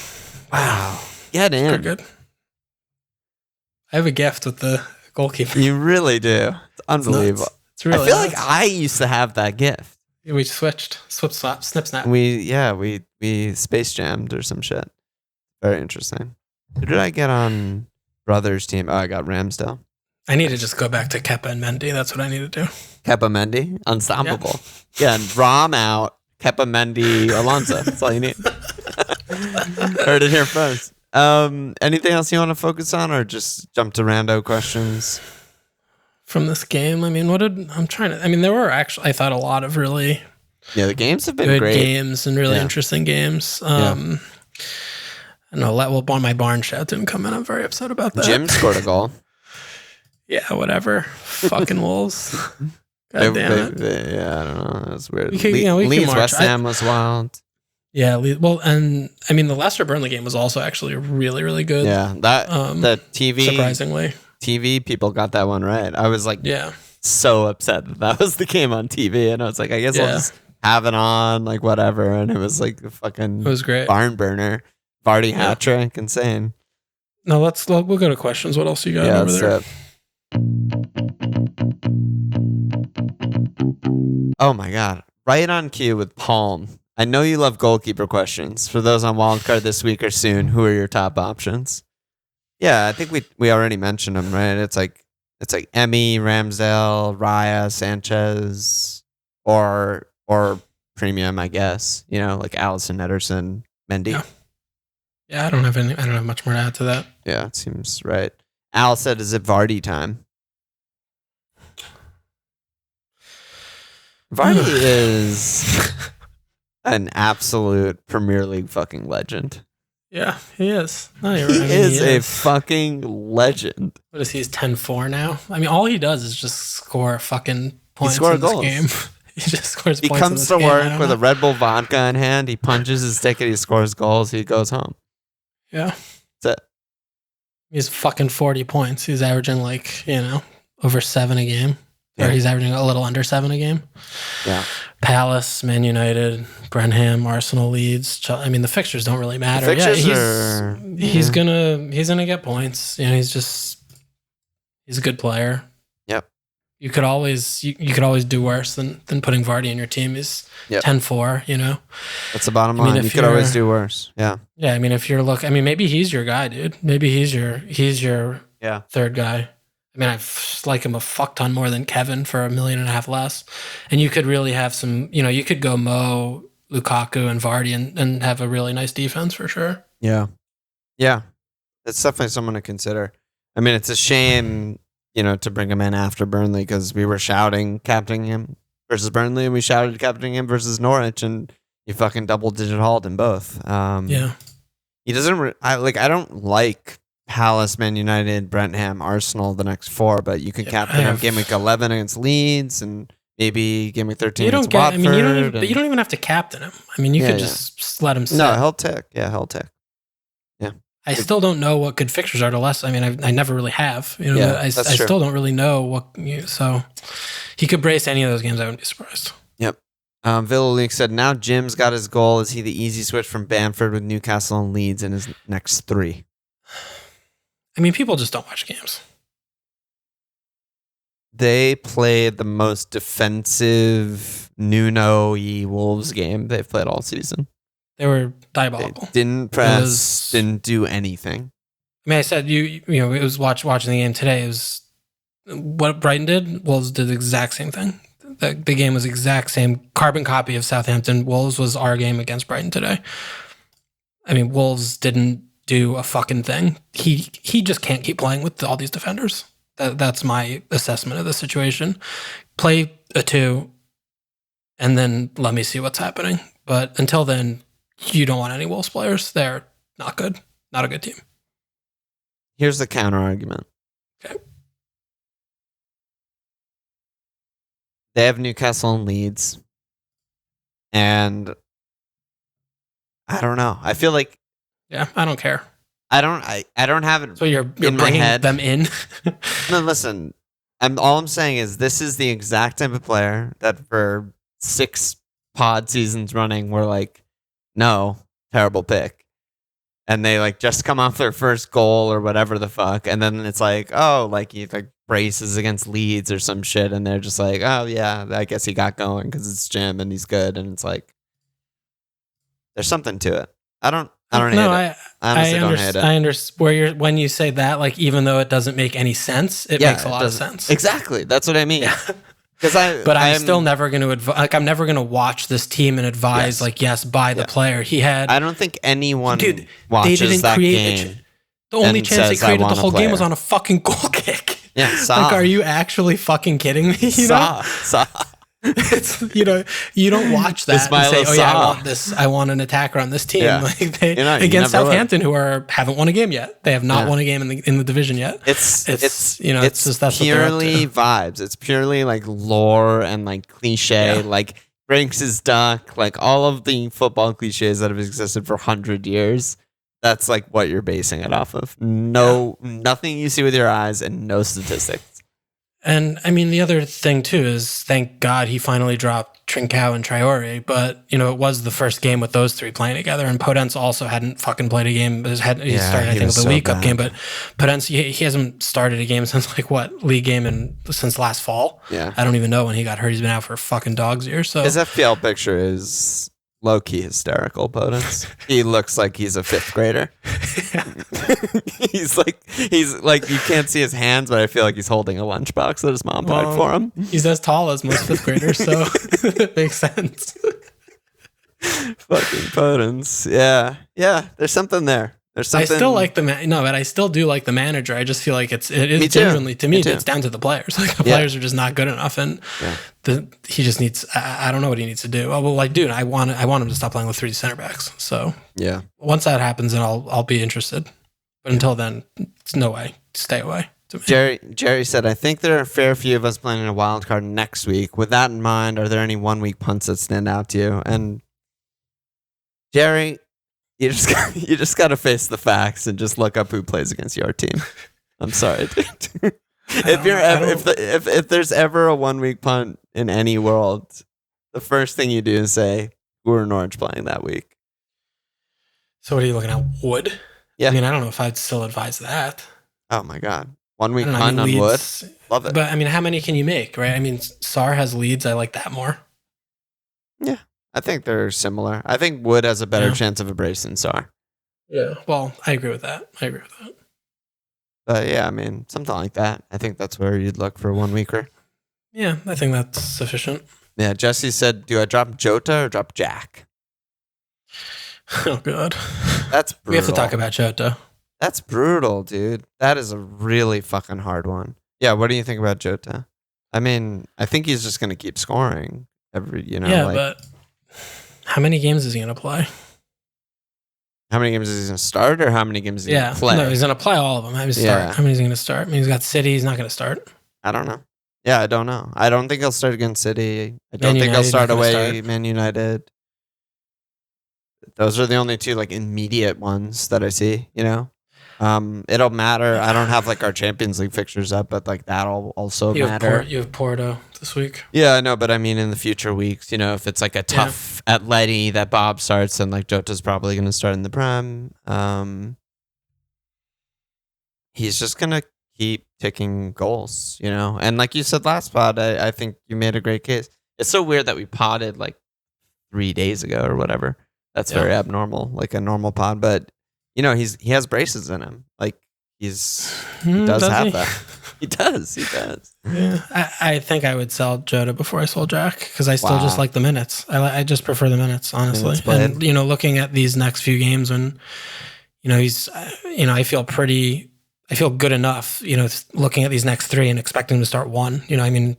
Wow. Get in. Pretty good. I have a gift with the goalkeeper. You really do. It's unbelievable. It's really I feel like I used to have that gift. We switched. Snip, snap. We space jammed or some shit. Very interesting. Who did I get on Brothers team? Oh, I got Ramsdale. I need to just go back to Kepa and Mendy. That's what I need to do. Kepa Mendy? Unstoppable. Yeah, and Rom out. Kepa Mendy Alonso. That's all you need. Heard it here first. Anything else you want to focus on, or just jump to rando questions? From this game, there were actually, I thought, a lot of really the games have been good great games and really interesting games. I know, my barn shout didn't come in. I'm very upset about that. Jim scored a goal. Yeah, whatever. Fucking Wolves. God damn it. Yeah, I don't know. That's weird. We can Leeds march. West Ham was wild. Yeah, well, and I mean the Leicester Burnley game was also actually really, really good. Yeah, the TV surprisingly. TV people got that one right. I was like, Yeah, so upset that was the game on TV, and I was like, I guess I'll just have it on, like whatever. And it was like the fucking it was great. barn burner, Vardy hat trick, insane. No, we'll go to questions. What else you got over there? Oh my god, right on cue with Palm. I know you love goalkeeper questions. For those on Wildcard this week or soon, who are your top options? Yeah, I think we already mentioned them, right? It's like Emmy, Ramsdale, Raya, Sanchez, or premium, I guess. Like Allison, Ederson, Mendy. Yeah, I don't have much more to add to that. Yeah, it seems right. Al said, "Is it Vardy time?" Vardy is an absolute Premier League fucking legend. Yeah, he is. No, you're He right. is a fucking legend. What is he? He's 10-4 now. I mean, all he does is just score fucking points in this game. He just scores He points comes in this to game. work with a Red Bull vodka in hand. He punches his ticket. He scores goals. He goes home. Yeah. That's it. He's fucking 40 points. He's averaging over 7 a game. Yeah. Or he's averaging a little under 7 a game. Yeah. Palace, Man United, Brenham, Arsenal, Leeds. I mean, the fixtures don't really matter. He's gonna get points. He's a good player. Yep. You could always do worse than putting Vardy in your team. He's 10-4. That's the bottom line. You could always do worse. Yeah. Yeah. I mean, maybe he's your guy, dude. Maybe he's your third guy. I mean, I like him a fuck ton more than Kevin for $1.5 million less. And you could really have some, you could go Mo, Lukaku, and Vardy and have a really nice defense for sure. Yeah. Yeah. That's definitely someone to consider. I mean, it's a shame, to bring him in after Burnley because we were shouting captaining him versus Burnley and we shouted captaining him versus Norwich and you fucking double-digit hauled in both. He doesn't, I don't like Palace, Man United, Brentford, Arsenal, the next 4, but you could captain him game week 11 against Leeds and maybe game week 13 against Watford. You don't even have to captain him. I mean, you could just let him sit. No, he'll tick. Yeah, he'll tick. Yeah. I still don't know what good fixtures are to less. I mean, I never really have. I still don't really know so he could brace any of those games. I wouldn't be surprised. Yep. Villa Link said, now Jim's got his goal. Is he the easy switch from Bamford with Newcastle and Leeds in his next 3? I mean, people just don't watch games. They played the most defensive Nuno-y Wolves game they've played all season. They were diabolical. They didn't press, didn't do anything. I mean, I said, it was watching the game today. It was what Brighton did. Wolves did the exact same thing. The game was the exact same carbon copy of Southampton. Wolves was our game against Brighton today. I mean, Wolves didn't do a fucking thing. He just can't keep playing with all these defenders. That's my assessment of the situation. Play a 2 and then let me see what's happening. But until then, you don't want any Wolves players. They're not good. Not a good team. Here's the counter argument. Okay. They have Newcastle and Leeds. And I don't know. I feel like I don't care. I don't have it. So you're in my bringing head. them in. No, listen. All I'm saying is this is the exact type of player that for 6 pod seasons running we're like, no, terrible pick. And they just come off their first goal or whatever the fuck, and then it's like, oh, he braces against Leeds or some shit, and they're just like, oh yeah, I guess he got going because it's Jim and he's good, and it's like there's something to it. I don't hate it. I honestly don't hate it. I understand when you say that, even though it doesn't make any sense, it makes a lot of sense. Exactly. That's what I mean. Yeah. I'm still never going to I'm never going to watch this team and advise yes, buy the player. I don't think anyone watches that game. The only chance they created the whole game was on a fucking goal kick. Yeah, Sarr. Are you actually fucking kidding me? Sarr. It's, you don't watch that and say, oh yeah, I want an attacker on this team. Yeah. Like against Southampton, who haven't won a game yet. They have not won a game in the division yet. It's just that's purely vibes. It's purely like lore and like cliche, like Brinks is duck, like all of the football cliches that have existed for 100 years. That's like what you're basing it off of. Nothing you see with your eyes and no statistics. And I mean, the other thing too is, thank God he finally dropped Trincao and Traore. But it was the first game with those three playing together, and Podence also hadn't fucking played a game. He started, I think, with the League Cup game, but Podence he hasn't started a game since league game since last fall. Yeah, I don't even know when he got hurt. He's been out for a fucking dog's ear. So his FPL picture is low-key hysterical, Podence. He looks like he's a 5th grader. he's like you can't see his hands, but I feel like he's holding a lunchbox that his mom packed for him. He's as tall as most 5th graders, so it makes sense. Fucking Podence. Yeah, there's something there. There's something. I still like but I still do like the manager. I just feel like it is genuinely, to me, it's down to the players. Like the players are just not good enough, and he just needs. I don't know what he needs to do. Well, dude, I want him to stop playing with 3 center backs. So once that happens, then I'll be interested. But until then, it's no way. Stay away. Jerry said, I think there are a fair few of us playing a wild card next week. With that in mind, are there any 1-week punts that stand out to you? And Jerry, you just got to face the facts and just look up who plays against your team. I'm sorry, dude. If there's ever a 1-week punt in any world, the first thing you do is say, who are Norwich playing that week? So what are you looking at? Wood? Yeah. I mean, I don't know if I'd still advise that. Oh my God. 1-week punt on Wood? Love it. But I mean, how many can you make, right? I mean, Sarr has Leeds. I like that more. Yeah. I think they're similar. I think Wood has a better chance of a brace than Sarr. Yeah. Well, I agree with that. But yeah, I mean, something like that. I think that's where you'd look for a 1-weeker. Yeah, I think that's sufficient. Yeah, Jesse said, do I drop Jota or drop Jack? Oh, God. That's brutal. We have to talk about Jota. That's brutal, dude. That is a really fucking hard one. Yeah, what do you think about Jota? I mean, I think he's just going to keep scoring but how many games is he going to play? How many games is he going to start, or how many games is he going to play? No, he's going to play all of them. How many is he going to start? I mean, he's got City. He's not going to start. I don't know. Yeah, I don't know. I don't think he'll start against City. I don't think he'll start away Man United. Those are the only two immediate ones that I see, It'll matter. I don't have our Champions League fixtures up, but that'll also matter. You have Porto this week. Yeah, I know, but I mean in the future weeks, if it's a tough Atleti that Bob starts, then Jota's probably going to start in the Prem. He's just going to keep ticking goals, And like you said last pod, I think you made a great case. It's so weird that we podded 3 days ago or whatever. That's very abnormal, a normal pod, but he has braces in him. He does have that. He does. Yeah, I think I would sell Jota before I sold Jack, because I still just like the minutes. I just prefer the minutes, honestly. And looking at these next few games, when he's, I feel good enough. Looking at these next 3 and expecting him to start 1. I mean,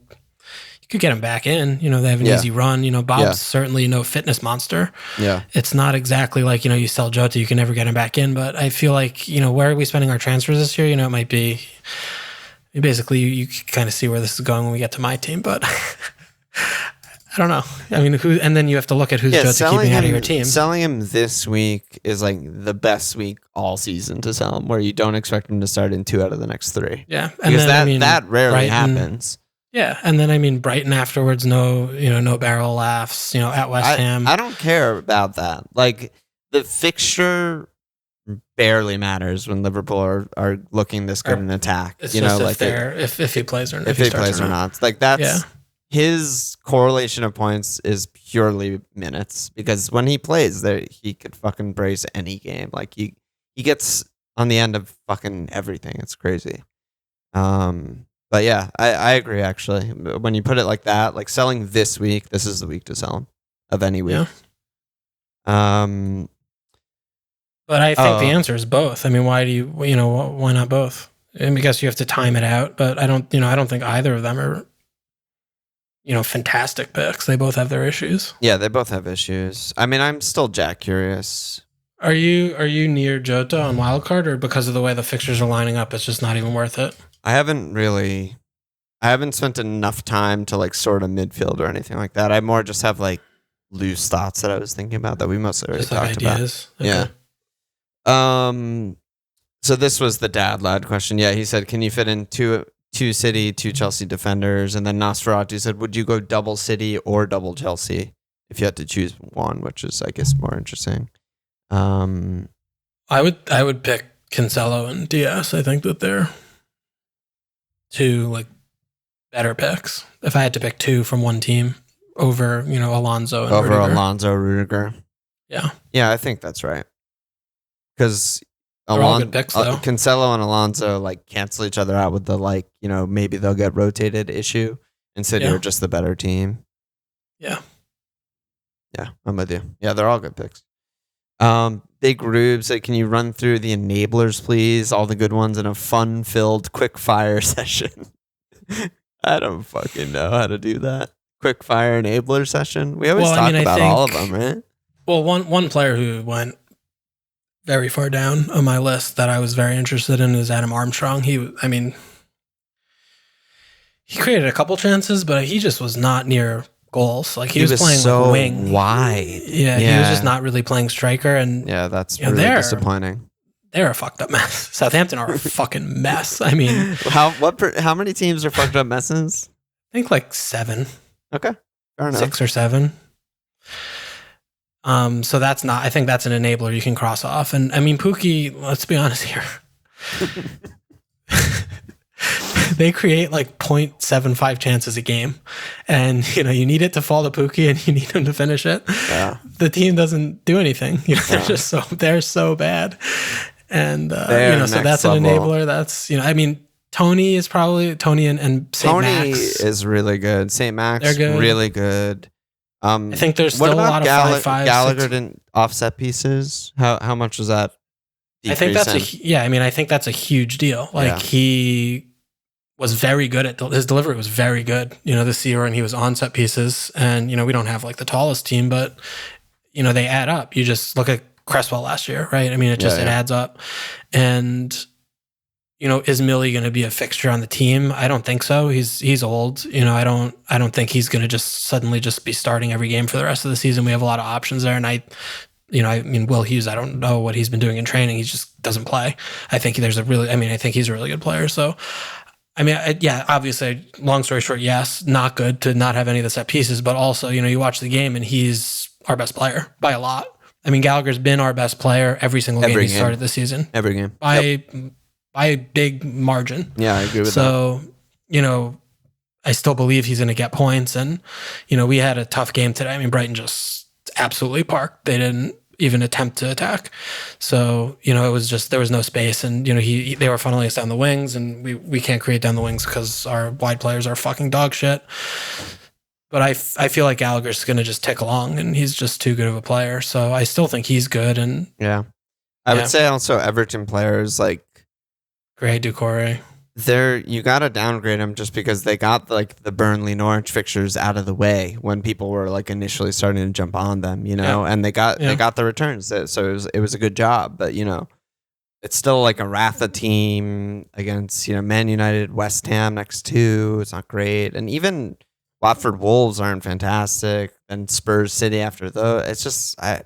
you could get him back in. They have an easy run. Bob's certainly no fitness monster. Yeah. It's not exactly you sell Jota, you can never get him back in. But I feel where are we spending our transfers this year? It might be basically you can kind of see where this is going when we get to my team. But I don't know. I mean, and then you have to look at who's Jota keeping out of your team. Selling him this week is the best week all season to sell him, where you don't expect him to start in 2 out of the next 3. Yeah. And because that rarely happens. Yeah, and then Brighton afterwards, no barrel laughs, at West Ham. I don't care about that. The fixture barely matters when Liverpool are looking this good in attack. It's just if he plays or not. If he plays or not. That's his correlation of points is purely minutes, because when he plays, he could fucking brace any game. He gets on the end of fucking everything. It's crazy. But yeah, I agree, actually. When you put it like that, selling this week, this is the week to sell him of any week. Yeah. But I think the answer is both. I mean, why not both? I guess you have to time it out, but I don't think either of them are fantastic picks. They both have their issues. Yeah, they both have issues. I mean, I'm still Jack curious. Are you near Jota on Wildcard, or because of the way the fixtures are lining up, it's just not even worth it? I haven't spent enough time to like sort of midfield or anything like that. I more just have like loose thoughts that I was thinking about that we mostly already talked about. Okay. Yeah. So this was the dad lad question. Yeah, he said, can you fit in two City, two Chelsea defenders? And then Nosferatu said, would you go double City or double Chelsea if you had to choose one, which is, I guess, more interesting. I would pick Cancelo and Diaz. I think that they're two like better picks. If I had to pick two from one team over, Alonso and Rudiger. Rudiger. Rudiger. Yeah. Yeah, I think that's right. Because Cancelo and Alonso like cancel each other out with the like, maybe they'll get rotated issue, and City are just the better team. Yeah. Yeah, I'm with you. Yeah, they're all good picks. Big Rube said, can you run through the enablers, please? All the good ones in a fun-filled quick fire session. I don't fucking know how to do that. Quick fire enabler session. We always talk about all of them, right? Well, one player who went very far down on my list that I was very interested in is Adam Armstrong. He created a couple chances, but he just was not near goals. Like he was playing so like wing wide. Yeah, he was just not really playing striker. And yeah, that's really disappointing. They're a fucked up mess. Southampton are a fucking mess. I mean, how many teams are fucked up messes? I think like 7. Okay, fair enough. 6 or 7. So that's not. I think that's an enabler you can cross off. And I mean, Pookie. Let's be honest here. They create like 0.75 chances a game, and you need it to fall to Pookie, and you need him to finish it. Yeah. The team doesn't do anything. They're so bad, and so that's an enabler. That's I mean, Tony is probably Tony and St. Max. Tony is really good. St. Max, they're good. Really good. I think there's still a lot of 5-5. Gallagher didn't offset pieces. How much was that? I think that's I think that's a huge deal. Like he was very good at his delivery was very good. This year, and he was on set pieces, and we don't have like the tallest team, but they add up. You just look at Cresswell last year, right? I mean, it adds up. And is Millie going to be a fixture on the team? I don't think so. He's old. I don't think he's going to just suddenly just be starting every game for the rest of the season. We have a lot of options there, and I mean, Will Hughes, I don't know what he's been doing in training. He just doesn't play. I think I think he's a really good player. So, I mean, obviously, long story short, yes, not good to not have any of the set pieces, but also, you watch the game and he's our best player by a lot. I mean, Gallagher's been our best player every single game he started this season. Every game. By a big margin. Yeah, I agree with that. So, I still believe he's going to get points. And, we had a tough game today. I mean, Brighton just absolutely parked. They didn't even attempt to attack. So, it was just, there was no space. And, they were funneling us down the wings, and we can't create down the wings because our wide players are fucking dog shit. But I feel like Gallagher's going to just tick along, and he's just too good of a player. So I still think he's good. And yeah, I would say also Everton players like Gray, Doucouré. You got to downgrade them just because they got like the Burnley Norwich fixtures out of the way when people were like initially starting to jump on them, and they got the returns. So it was a good job, but it's still like a Rafa team against, Man United, West Ham next to. It's not great. And even Watford Wolves aren't fantastic, and Spurs City after though. It's just I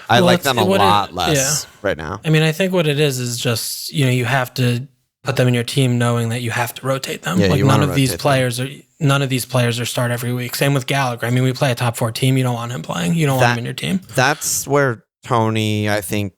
like them a lot less right now. I mean, I think what it is just, you have to put them in your team knowing that you have to rotate them. Yeah, like none of these players are start every week. Same with Gallagher. I mean, we play a top 4 team. You don't want him playing. You don't want him in your team. That's where Tony, I think,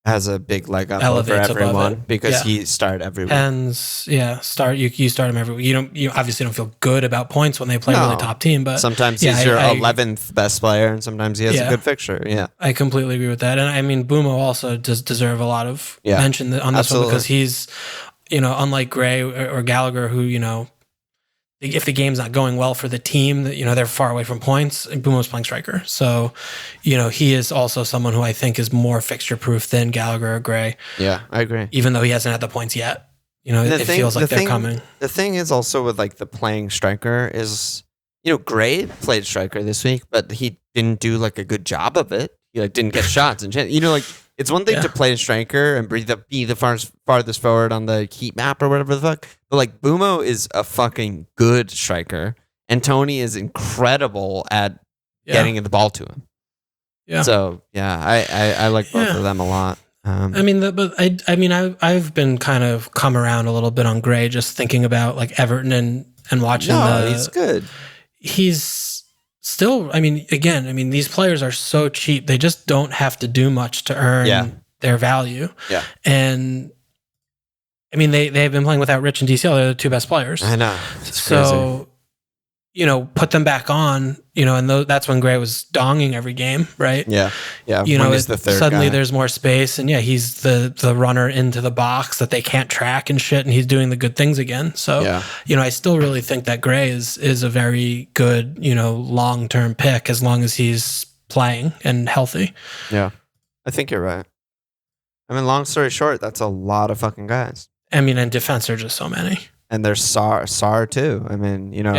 has a big leg up over everyone because he started every week. And you start him every week. You obviously don't feel good about points when they play a really top team, but sometimes he's your 11th best player, and sometimes he has a good fixture. Yeah, I completely agree with that. And I mean, Bumo also does deserve a lot of mention on this one because he's, unlike Gray or Gallagher, who, if the game's not going well for the team, they're far away from points. Bumo's playing striker. So, he is also someone who I think is more fixture proof than Gallagher or Gray. Yeah, I agree. Even though he hasn't had the points yet. It feels like they're coming. The thing is also with like the playing striker is, Gray played striker this week, but he didn't do like a good job of it. He like didn't get shots and like it's one thing to play a striker and be the farthest forward on the heat map or whatever the fuck. But like Bumo is a fucking good striker, and Tony is incredible at getting the ball to him. Yeah. So I like both of them a lot. I've been kind of come around a little bit on Gray, just thinking about like Everton and watching. No, he's good. He's still. These players are so cheap; they just don't have to do much to earn their value. Yeah, and they've been playing without Rich and DCL. They're the two best players. I know. It's so. Crazy. Put them back on, and that's when Gray was donging every game, right? Yeah. He's the third suddenly guy. There's more space, and he's the runner into the box that they can't track and shit, and he's doing the good things again. So, I still really think that Gray is a very good, long-term pick as long as he's playing and healthy. Yeah, I think you're right. Long story short, that's a lot of fucking guys. And defense are just so many. And there's Sarr too.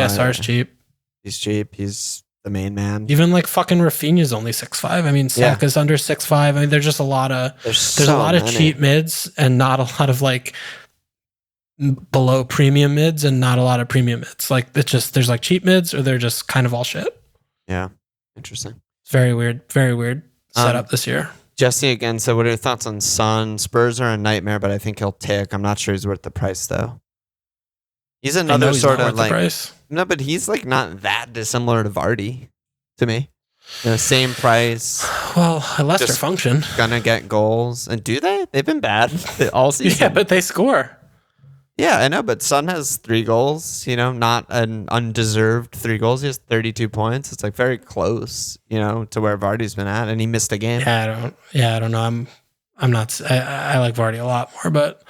Sarr's cheap. He's cheap. He's the main man. Even like fucking Rafinha's only 6'5". Saka's under 6'5". There's just a lot of there's a lot of cheap mids and not a lot of like below premium mids and not a lot of premium mids. Like it's just there's like cheap mids or they're just kind of all shit. Yeah, interesting. It's very weird setup this year. Jesse again said, "What are your thoughts on Son? Spurs are a nightmare, but I think he'll tick. I'm not sure he's worth the price though." He's another sort of like no, but he's like not that dissimilar to Vardy to me. Same price. Well, Leicester function. Gonna get goals, and do they? They've been bad all season. Yeah, but they score. Yeah, I know, but Son has 3 goals. Not an undeserved 3 goals. He has 32 points. It's like very close. To where Vardy's been at, and he missed a game. I don't know. I'm not. I like Vardy a lot more, but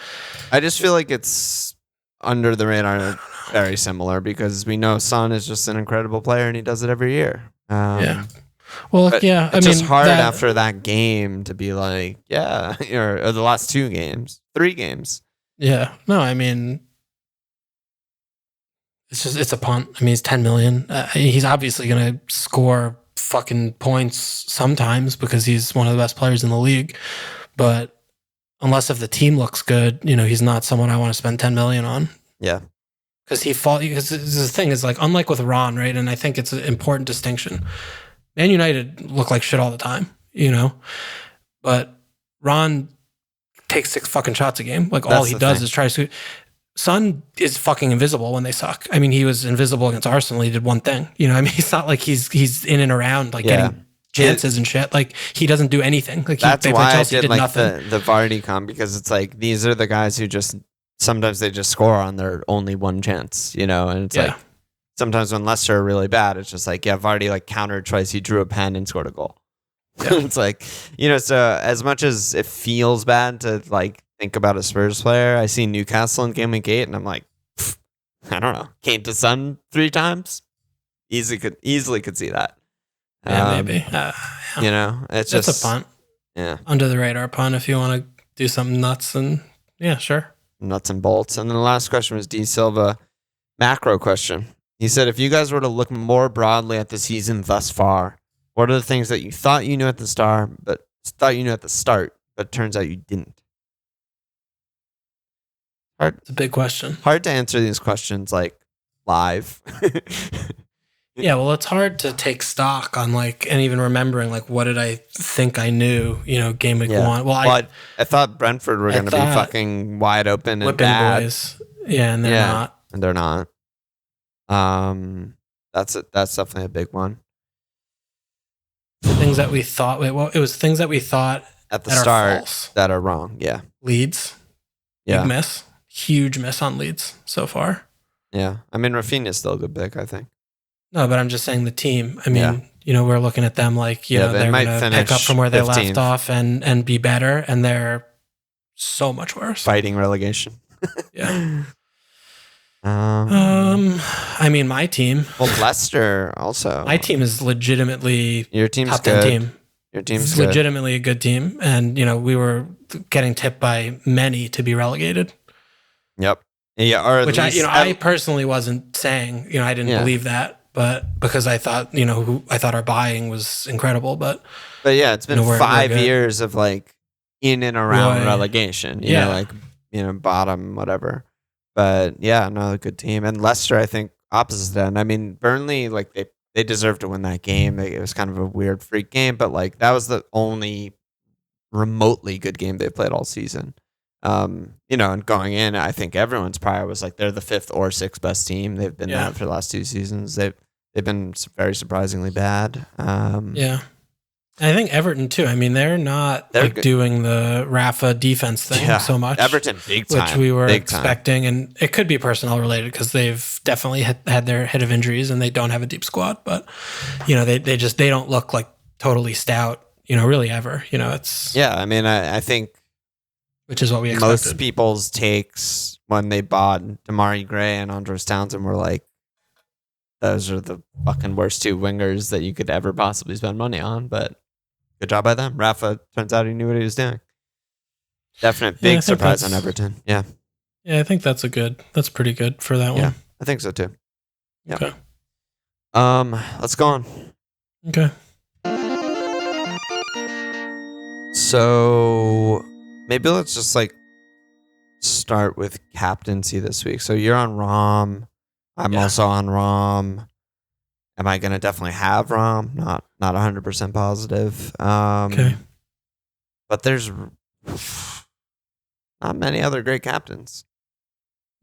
I just feel like it's under the radar, very similar because we know Son is just an incredible player and he does it every year. Well, it's just hard after that game to be like, or the last 2 games, 3 games. Yeah, no, it's a punt. He's 10 million. He's obviously going to score fucking points sometimes because he's one of the best players in the league, but unless if the team looks good, he's not someone I want to spend 10 million on. Yeah. Because the thing is like, unlike with Ron, right? And I think it's an important distinction. Man United look like shit all the time, but Ron takes 6 fucking shots a game. Like all he does is try to shoot. Son is fucking invisible when they suck. He was invisible against Arsenal. He did one thing, He's not like he's in and around like getting chances and shit. Like he doesn't do anything. Like that's why Chelsea I did like nothing. the Vardy comp because it's like these are the guys who just sometimes they just score on their only one chance, and it's like sometimes when Leicester are really bad, it's just like Vardy like countered twice, he drew a pen and scored a goal. Yeah. It's like so as much as it feels bad to like think about a Spurs player, I see Newcastle in game week 8 and I'm like, I don't know, came to Son 3 times, easily could see that. Yeah, maybe. It's just a punt. Yeah. Under the radar punt if you want to do something nuts and sure. Nuts and bolts. And then the last question was D Silva. Macro question. He said, if you guys were to look more broadly at the season thus far, what are the things that you thought you knew at the start, but it turns out you didn't? It's a big question. Hard to answer these questions like live. Yeah, well, it's hard to take stock on like, and even remembering like, what did I think I knew, game week 1. Well, I thought Brentford were going to be fucking wide open and bad. Boys. Yeah, and they're not. And they're not. That's definitely a big one. Things that we thought, it was things that we thought at the start that are wrong. Yeah. Leeds. Big miss. Huge miss on Leeds so far. Yeah. Rafinha's still a good pick, I think. No, but I'm just saying the team. We're looking at them like, they're going to pick up from where they 15th. Left off and be better, and they're so much worse. Fighting relegation. Yeah. My team. Well, Leicester also. My team is legitimately your team's top good. 10 team. Your team's good. Legitimately a good team, and we were getting tipped by many to be relegated. Yep. Yeah. Or which I personally wasn't saying. I didn't believe that. but because I thought, I thought our buying was incredible, but yeah, it's been we're 5 good. years of like in and around Roy. relegation, Yeah. bottom, whatever. But yeah, no, a good team. And Leicester, I think, opposite end. I mean, Burnley, like they deserved to win that game. It was kind of a weird freak game, but like that was the only remotely good game they played all season. And going in, I think everyone's prior was like they're the 5th or 6th best team. They've been that for the last 2 seasons. They've been very surprisingly bad. Yeah. I think Everton too. I mean, they're not doing the Rafa defense thing so much. Everton, big time, which we were big expecting, and it could be personnel related because they've definitely had their hit of injuries and they don't have a deep squad. But they don't look like totally stout. Really ever. It's I mean, I think which is what we expected. Most people's takes when they bought Damari Gray and Andros Townsend were like, those are the fucking worst 2 wingers that you could ever possibly spend money on. But good job by them. Rafa, turns out he knew what he was doing. Definite big surprise on Everton. Yeah. Yeah, I think that's pretty good for that one. Yeah, I think so too. Yeah. Okay. Let's go on. Okay. So maybe let's just like start with captaincy this week. So you're on Rom. I'm also on Rom. Am I going to definitely have Rom? Not 100% positive. Okay. But there's not many other great captains.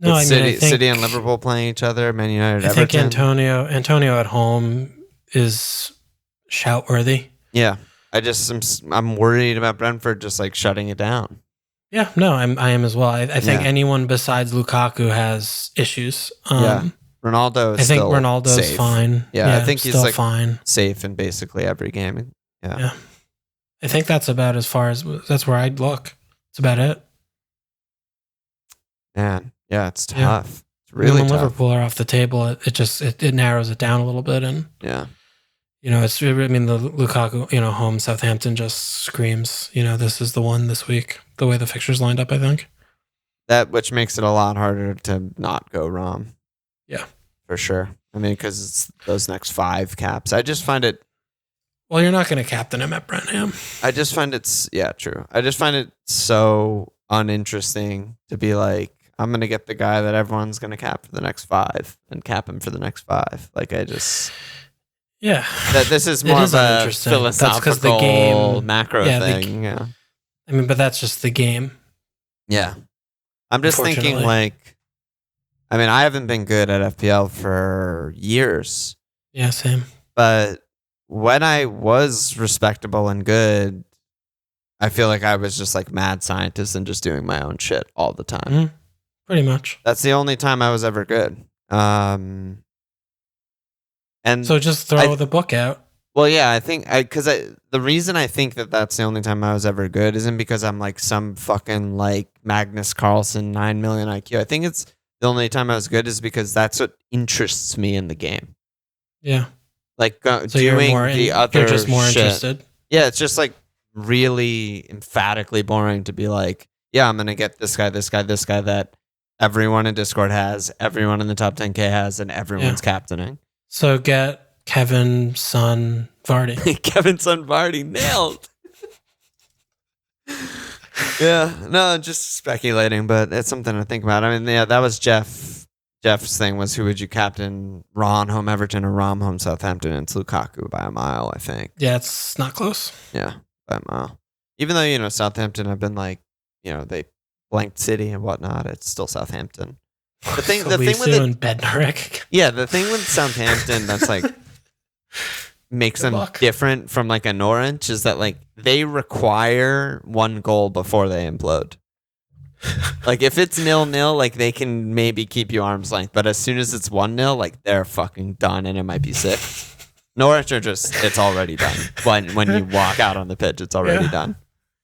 No, I think City and I Liverpool playing each other. Man United, think Everton. Antonio at home is shout worthy. Yeah, I'm worried about Brentford just like shutting it down. Yeah, no, I am as well. I think anyone besides Lukaku has issues. Ronaldo is I think still Ronaldo's safe. fine. Yeah, I think he's like fine. Safe in basically every game. Yeah. I think that's about that's where I'd look. It's about it. Man, yeah, it's tough. It's really when tough. Liverpool are off the table, it narrows it down a little bit, and the Lukaku, home Southampton just screams, this is the one this week. The way the fixtures lined up, I think that which makes it a lot harder to not go Rom. Yeah, for sure. I mean, because it's those next 5 caps. I just find it. Well, you're not going to captain him at Brentford. I just find true. I just find it so uninteresting to be like, I'm going to get the guy that everyone's going to cap for the next 5 and cap him for the next 5. Like this is more of a philosophical macro thing. Yeah. I mean, but that's just the game. Yeah. I'm just thinking like, I mean, I haven't been good at FPL for years. Yeah, same. But when I was respectable and good, I feel like I was just like mad scientist and just doing my own shit all the time. Mm-hmm. Pretty much. That's the only time I was ever good. And so just throw the book out. Well, yeah, I think the reason I think that that's the only time I was ever good isn't because I'm like some fucking like Magnus Carlsen 9 million IQ. I think it's the only time I was good is because that's what interests me in the game. Yeah. Like so doing the other you're just more shit. Interested. Yeah, it's just like really emphatically boring to be like, yeah, I'm going to get this guy that everyone in Discord has, everyone in the top 10K has, and everyone's captaining. So get Kevin, Son, Vardy. Kevin, Son, Vardy, nailed. Yeah, no, just speculating, but it's something to think about. I mean, yeah, that was Jeff's thing was who would you captain, Ron home Everton or Rom home Southampton? And it's Lukaku by a mile, I think. Yeah, it's not close. Yeah, by a mile. Even though, Southampton have been like, they blanked City and whatnot, it's still Southampton. The thing with Bednarek. Yeah, the thing with Southampton that's like makes them different from like a Norwich is that like they require 1 goal before they implode. Like if it's 0-0, like they can maybe keep you arm's length, but as soon as it's 1-0, like they're fucking done and it might be 6. Norwich are just it's already done. When you walk out on the pitch, it's already done.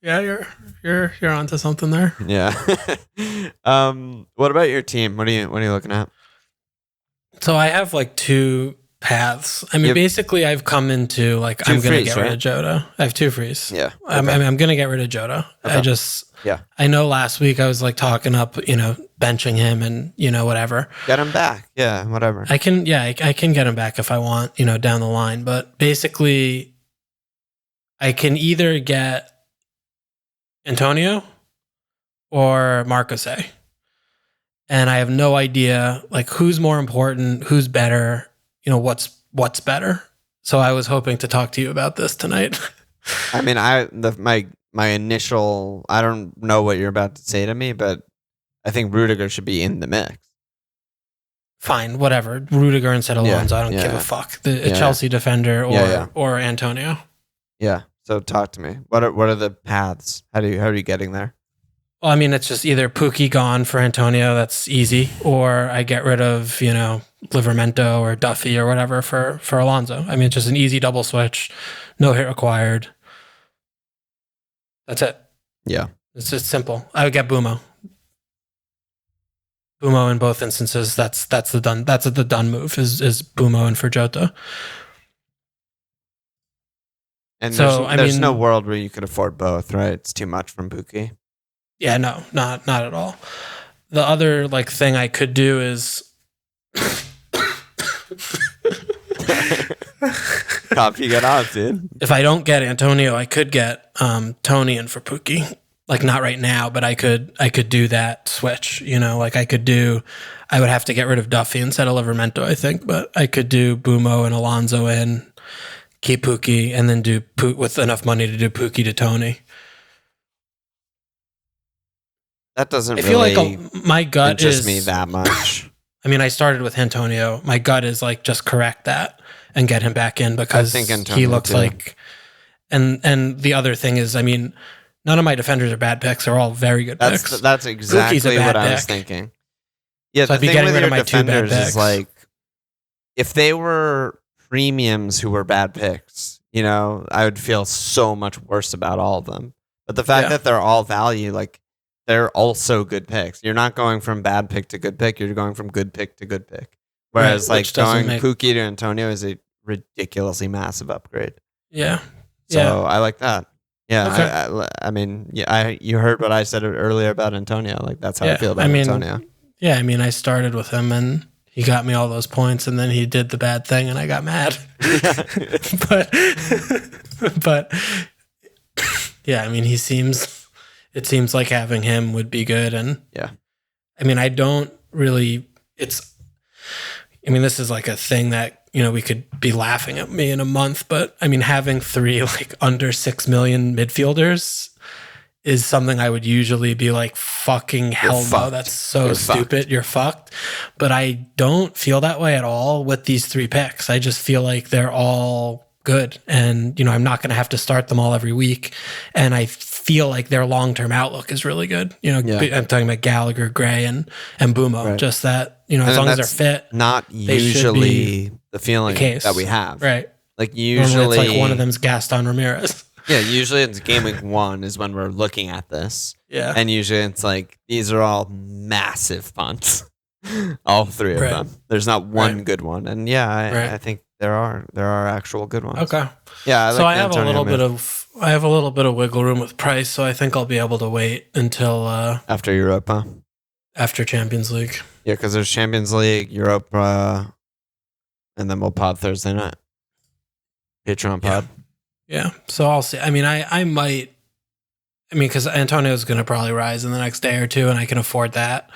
Yeah, you're onto something there. Yeah. What about your team? What are you looking at? So I have like 2 paths. I mean, basically, I've come into like I'm going to get rid of Jota. I have 2 frees. Yeah. Okay. I'm going to get rid of Jota. Okay. I know last week I was like talking up, benching him and, whatever. Get him back. Yeah, whatever. I can get him back if I want, down the line. But basically, I can either get Antonio or Marcose. And I have no idea like who's more important, who's better, what's better. So I was hoping to talk to you about this tonight. I mean, my initial, I don't know what you're about to say to me, but I think Rudiger should be in the mix. Fine, whatever. Rudiger instead of Alonso. I don't give a fuck. A Chelsea defender or Antonio. Yeah. So talk to me. What are the paths? How are you getting there? Well, I mean, it's just either Pukki gone for Antonio, that's easy, or I get rid of, Livermento or Duffy or whatever for Alonso. I mean, it's just an easy double switch, no hit required. That's it. Yeah. It's just simple. I would get Bumo. Bumo in both instances, that's the done move is Bumo and for Jota. And so, there's no world where you could afford both, right? It's too much from Pukki. Yeah, no, not at all. The other thing I could do is Copy get off, dude. If I don't get Antonio, I could get Tony in for Pukki. Like not right now, but I could do that switch. I would have to get rid of Duffy instead of Livermento, I think, but I could do Bumo and Alonso in, keep Pukki, and then do with enough money to do Pukki to Tony. That doesn't I feel really like my gut interest me that much. I mean, I started with Antonio. My gut is just correct that and get him back in because he looks too. like. And the other thing is, I mean, none of my defenders are bad picks. They're all very good picks. That's exactly what I was thinking. Yeah, so I'd be getting rid of my 2 bad picks. Is if they were premiums who were bad picks, I would feel so much worse about all of them. But the fact that they're all value, they're also good picks. You're not going from bad pick to good pick. You're going from good pick to good pick. Whereas going Pukki to Antonio is a ridiculously massive upgrade. Yeah. So I like that. Yeah. Okay. I mean, you heard what I said earlier about Antonio. That's how I feel about Antonio. Yeah. I mean, I started with him and he got me all those points and then he did the bad thing and I got mad. but yeah, I mean, it seems like having him would be good. And yeah, I mean, this is a thing that, we could be laughing at me in a month, but I mean, having 3 under 6 million midfielders is something I would usually be fucking hell no, that's so stupid. You're fucked. But I don't feel that way at all with these 3 picks. I just feel like they're all good. And, I'm not going to have to start them all every week. And I feel like their long-term outlook is really good. I'm talking about Gallagher, Gray, and Bumo. Right. Just that, as long as they're fit. Not usually the feeling that we have. Right. Usually it's one of them's Gaston Ramirez. Yeah, usually it's game week 1 is when we're looking at this. Yeah. And usually it's these are all massive punts. All 3 of them. There's not one good one. And I think there are actual good ones. Okay. Yeah, I have a little bit of wiggle room with price, so I think I'll be able to wait until after Europa. After Champions League. Yeah, because there's Champions League, Europa, and then we'll pod Thursday night. Patreon pod. Yeah. So I'll see. I mean, I might. I mean, because Antonio's going to probably rise in the next day or 2, and I can afford that,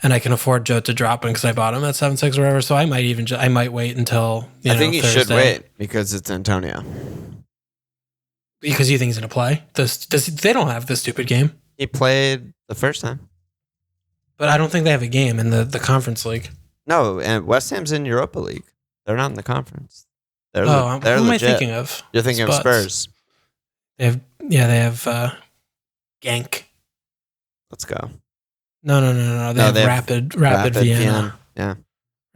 and I can afford Jota dropping because I bought him at 7.6 or whatever. So I might I might wait until I think you should wait because it's Antonio. Because you think he's going to play? They don't have this stupid game. He played the first time, but I don't think they have a game in the Conference League. No, and West Ham's in Europa League. They're not in the conference. They're who legit. am I thinking of? You're thinking of Spurs. They have Genk. Let's go. No. They have Rapid Vienna. Yeah.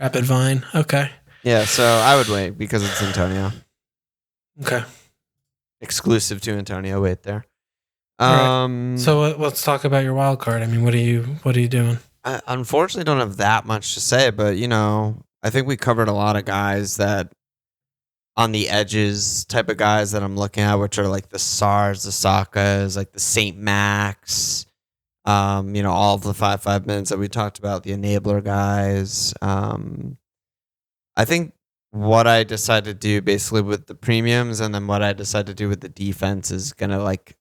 Rapid Vine. Okay. Yeah, so I would wait because it's Antonio. Okay. Exclusive to Antonio. Wait there. Right. So let's talk about your wild card. I mean, what are you doing? I unfortunately don't have that much to say, but I I think we covered a lot of guys that on the edges type of guys that I'm looking at, which are like the Sarrs, the Sakas, like the St. Max, all of the 5 minutes that we talked about, the enabler guys. I think what I decided to do basically with the premiums and then what I decided to do with the defense is gonna like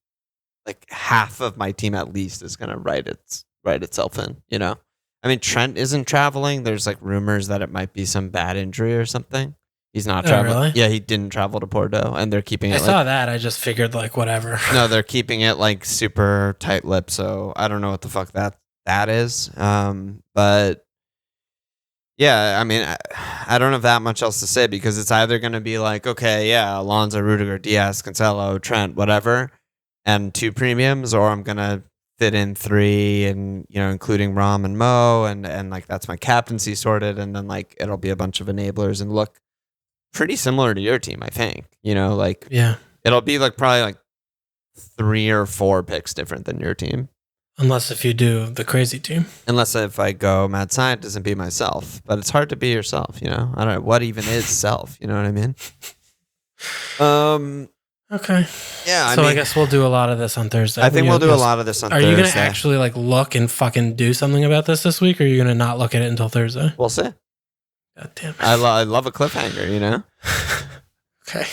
half of my team at least is gonna write itself in, I mean, Trent isn't traveling. There's like rumors that it might be some bad injury or something. He's not traveling. Really? Yeah, he didn't travel to Bordeaux, and they're keeping it. I saw that. I just figured like whatever. No, they're keeping it like super tight-lipped. So I don't know what the fuck that is. But yeah, I mean, I don't have that much else to say because it's either going to be like, okay, yeah, Alonso, Rudiger, Diaz, Cancelo, Trent, whatever, and 2 premiums, or I'm gonna fit in 3 and including Rom and Mo and like that's my captaincy sorted, and then like it'll be a bunch of enablers and look pretty similar to your team, I think. Yeah. It'll be like probably like 3 or 4 picks different than your team. Unless if you do the crazy team. Unless if I go mad scientist and be myself. But it's hard to be yourself, I don't know. What even is self? You know what I mean? Okay. Yeah, I guess we'll do a lot of this on Thursday. I think we'll do a lot of this on Thursday. Are you going to actually like look and fucking do something about this week, or are you going to not look at it until Thursday? We'll see. God damn it. I love a cliffhanger, Okay.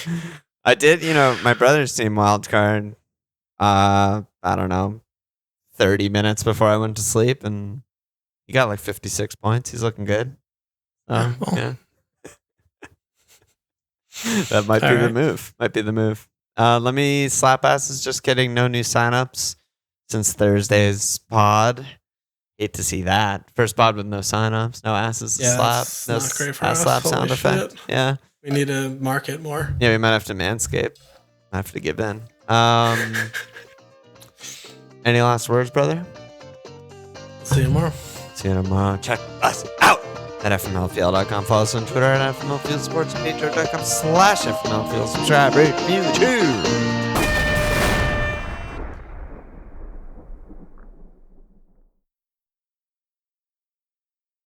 I did, my brother's team wildcard, I don't know, 30 minutes before I went to sleep, and he got like 56 points. He's looking good. Well. Yeah. That might be the move. Might be the move. Let me slap asses. Just kidding. No new signups since Thursday's pod. Hate to see that. First pod with no signups, no asses to slap. No not great for ass us. slap Holy sound effect. shit. Yeah. We need to market more. Yeah, we might have to manscape. Might have to give in. Any last words, brother? See you tomorrow. See you tomorrow. Check us out at FMLFPL.com. Follow us on Twitter at FMLFieldSports and patreon.com/FMLField. Subscribe, rate, review, cheers.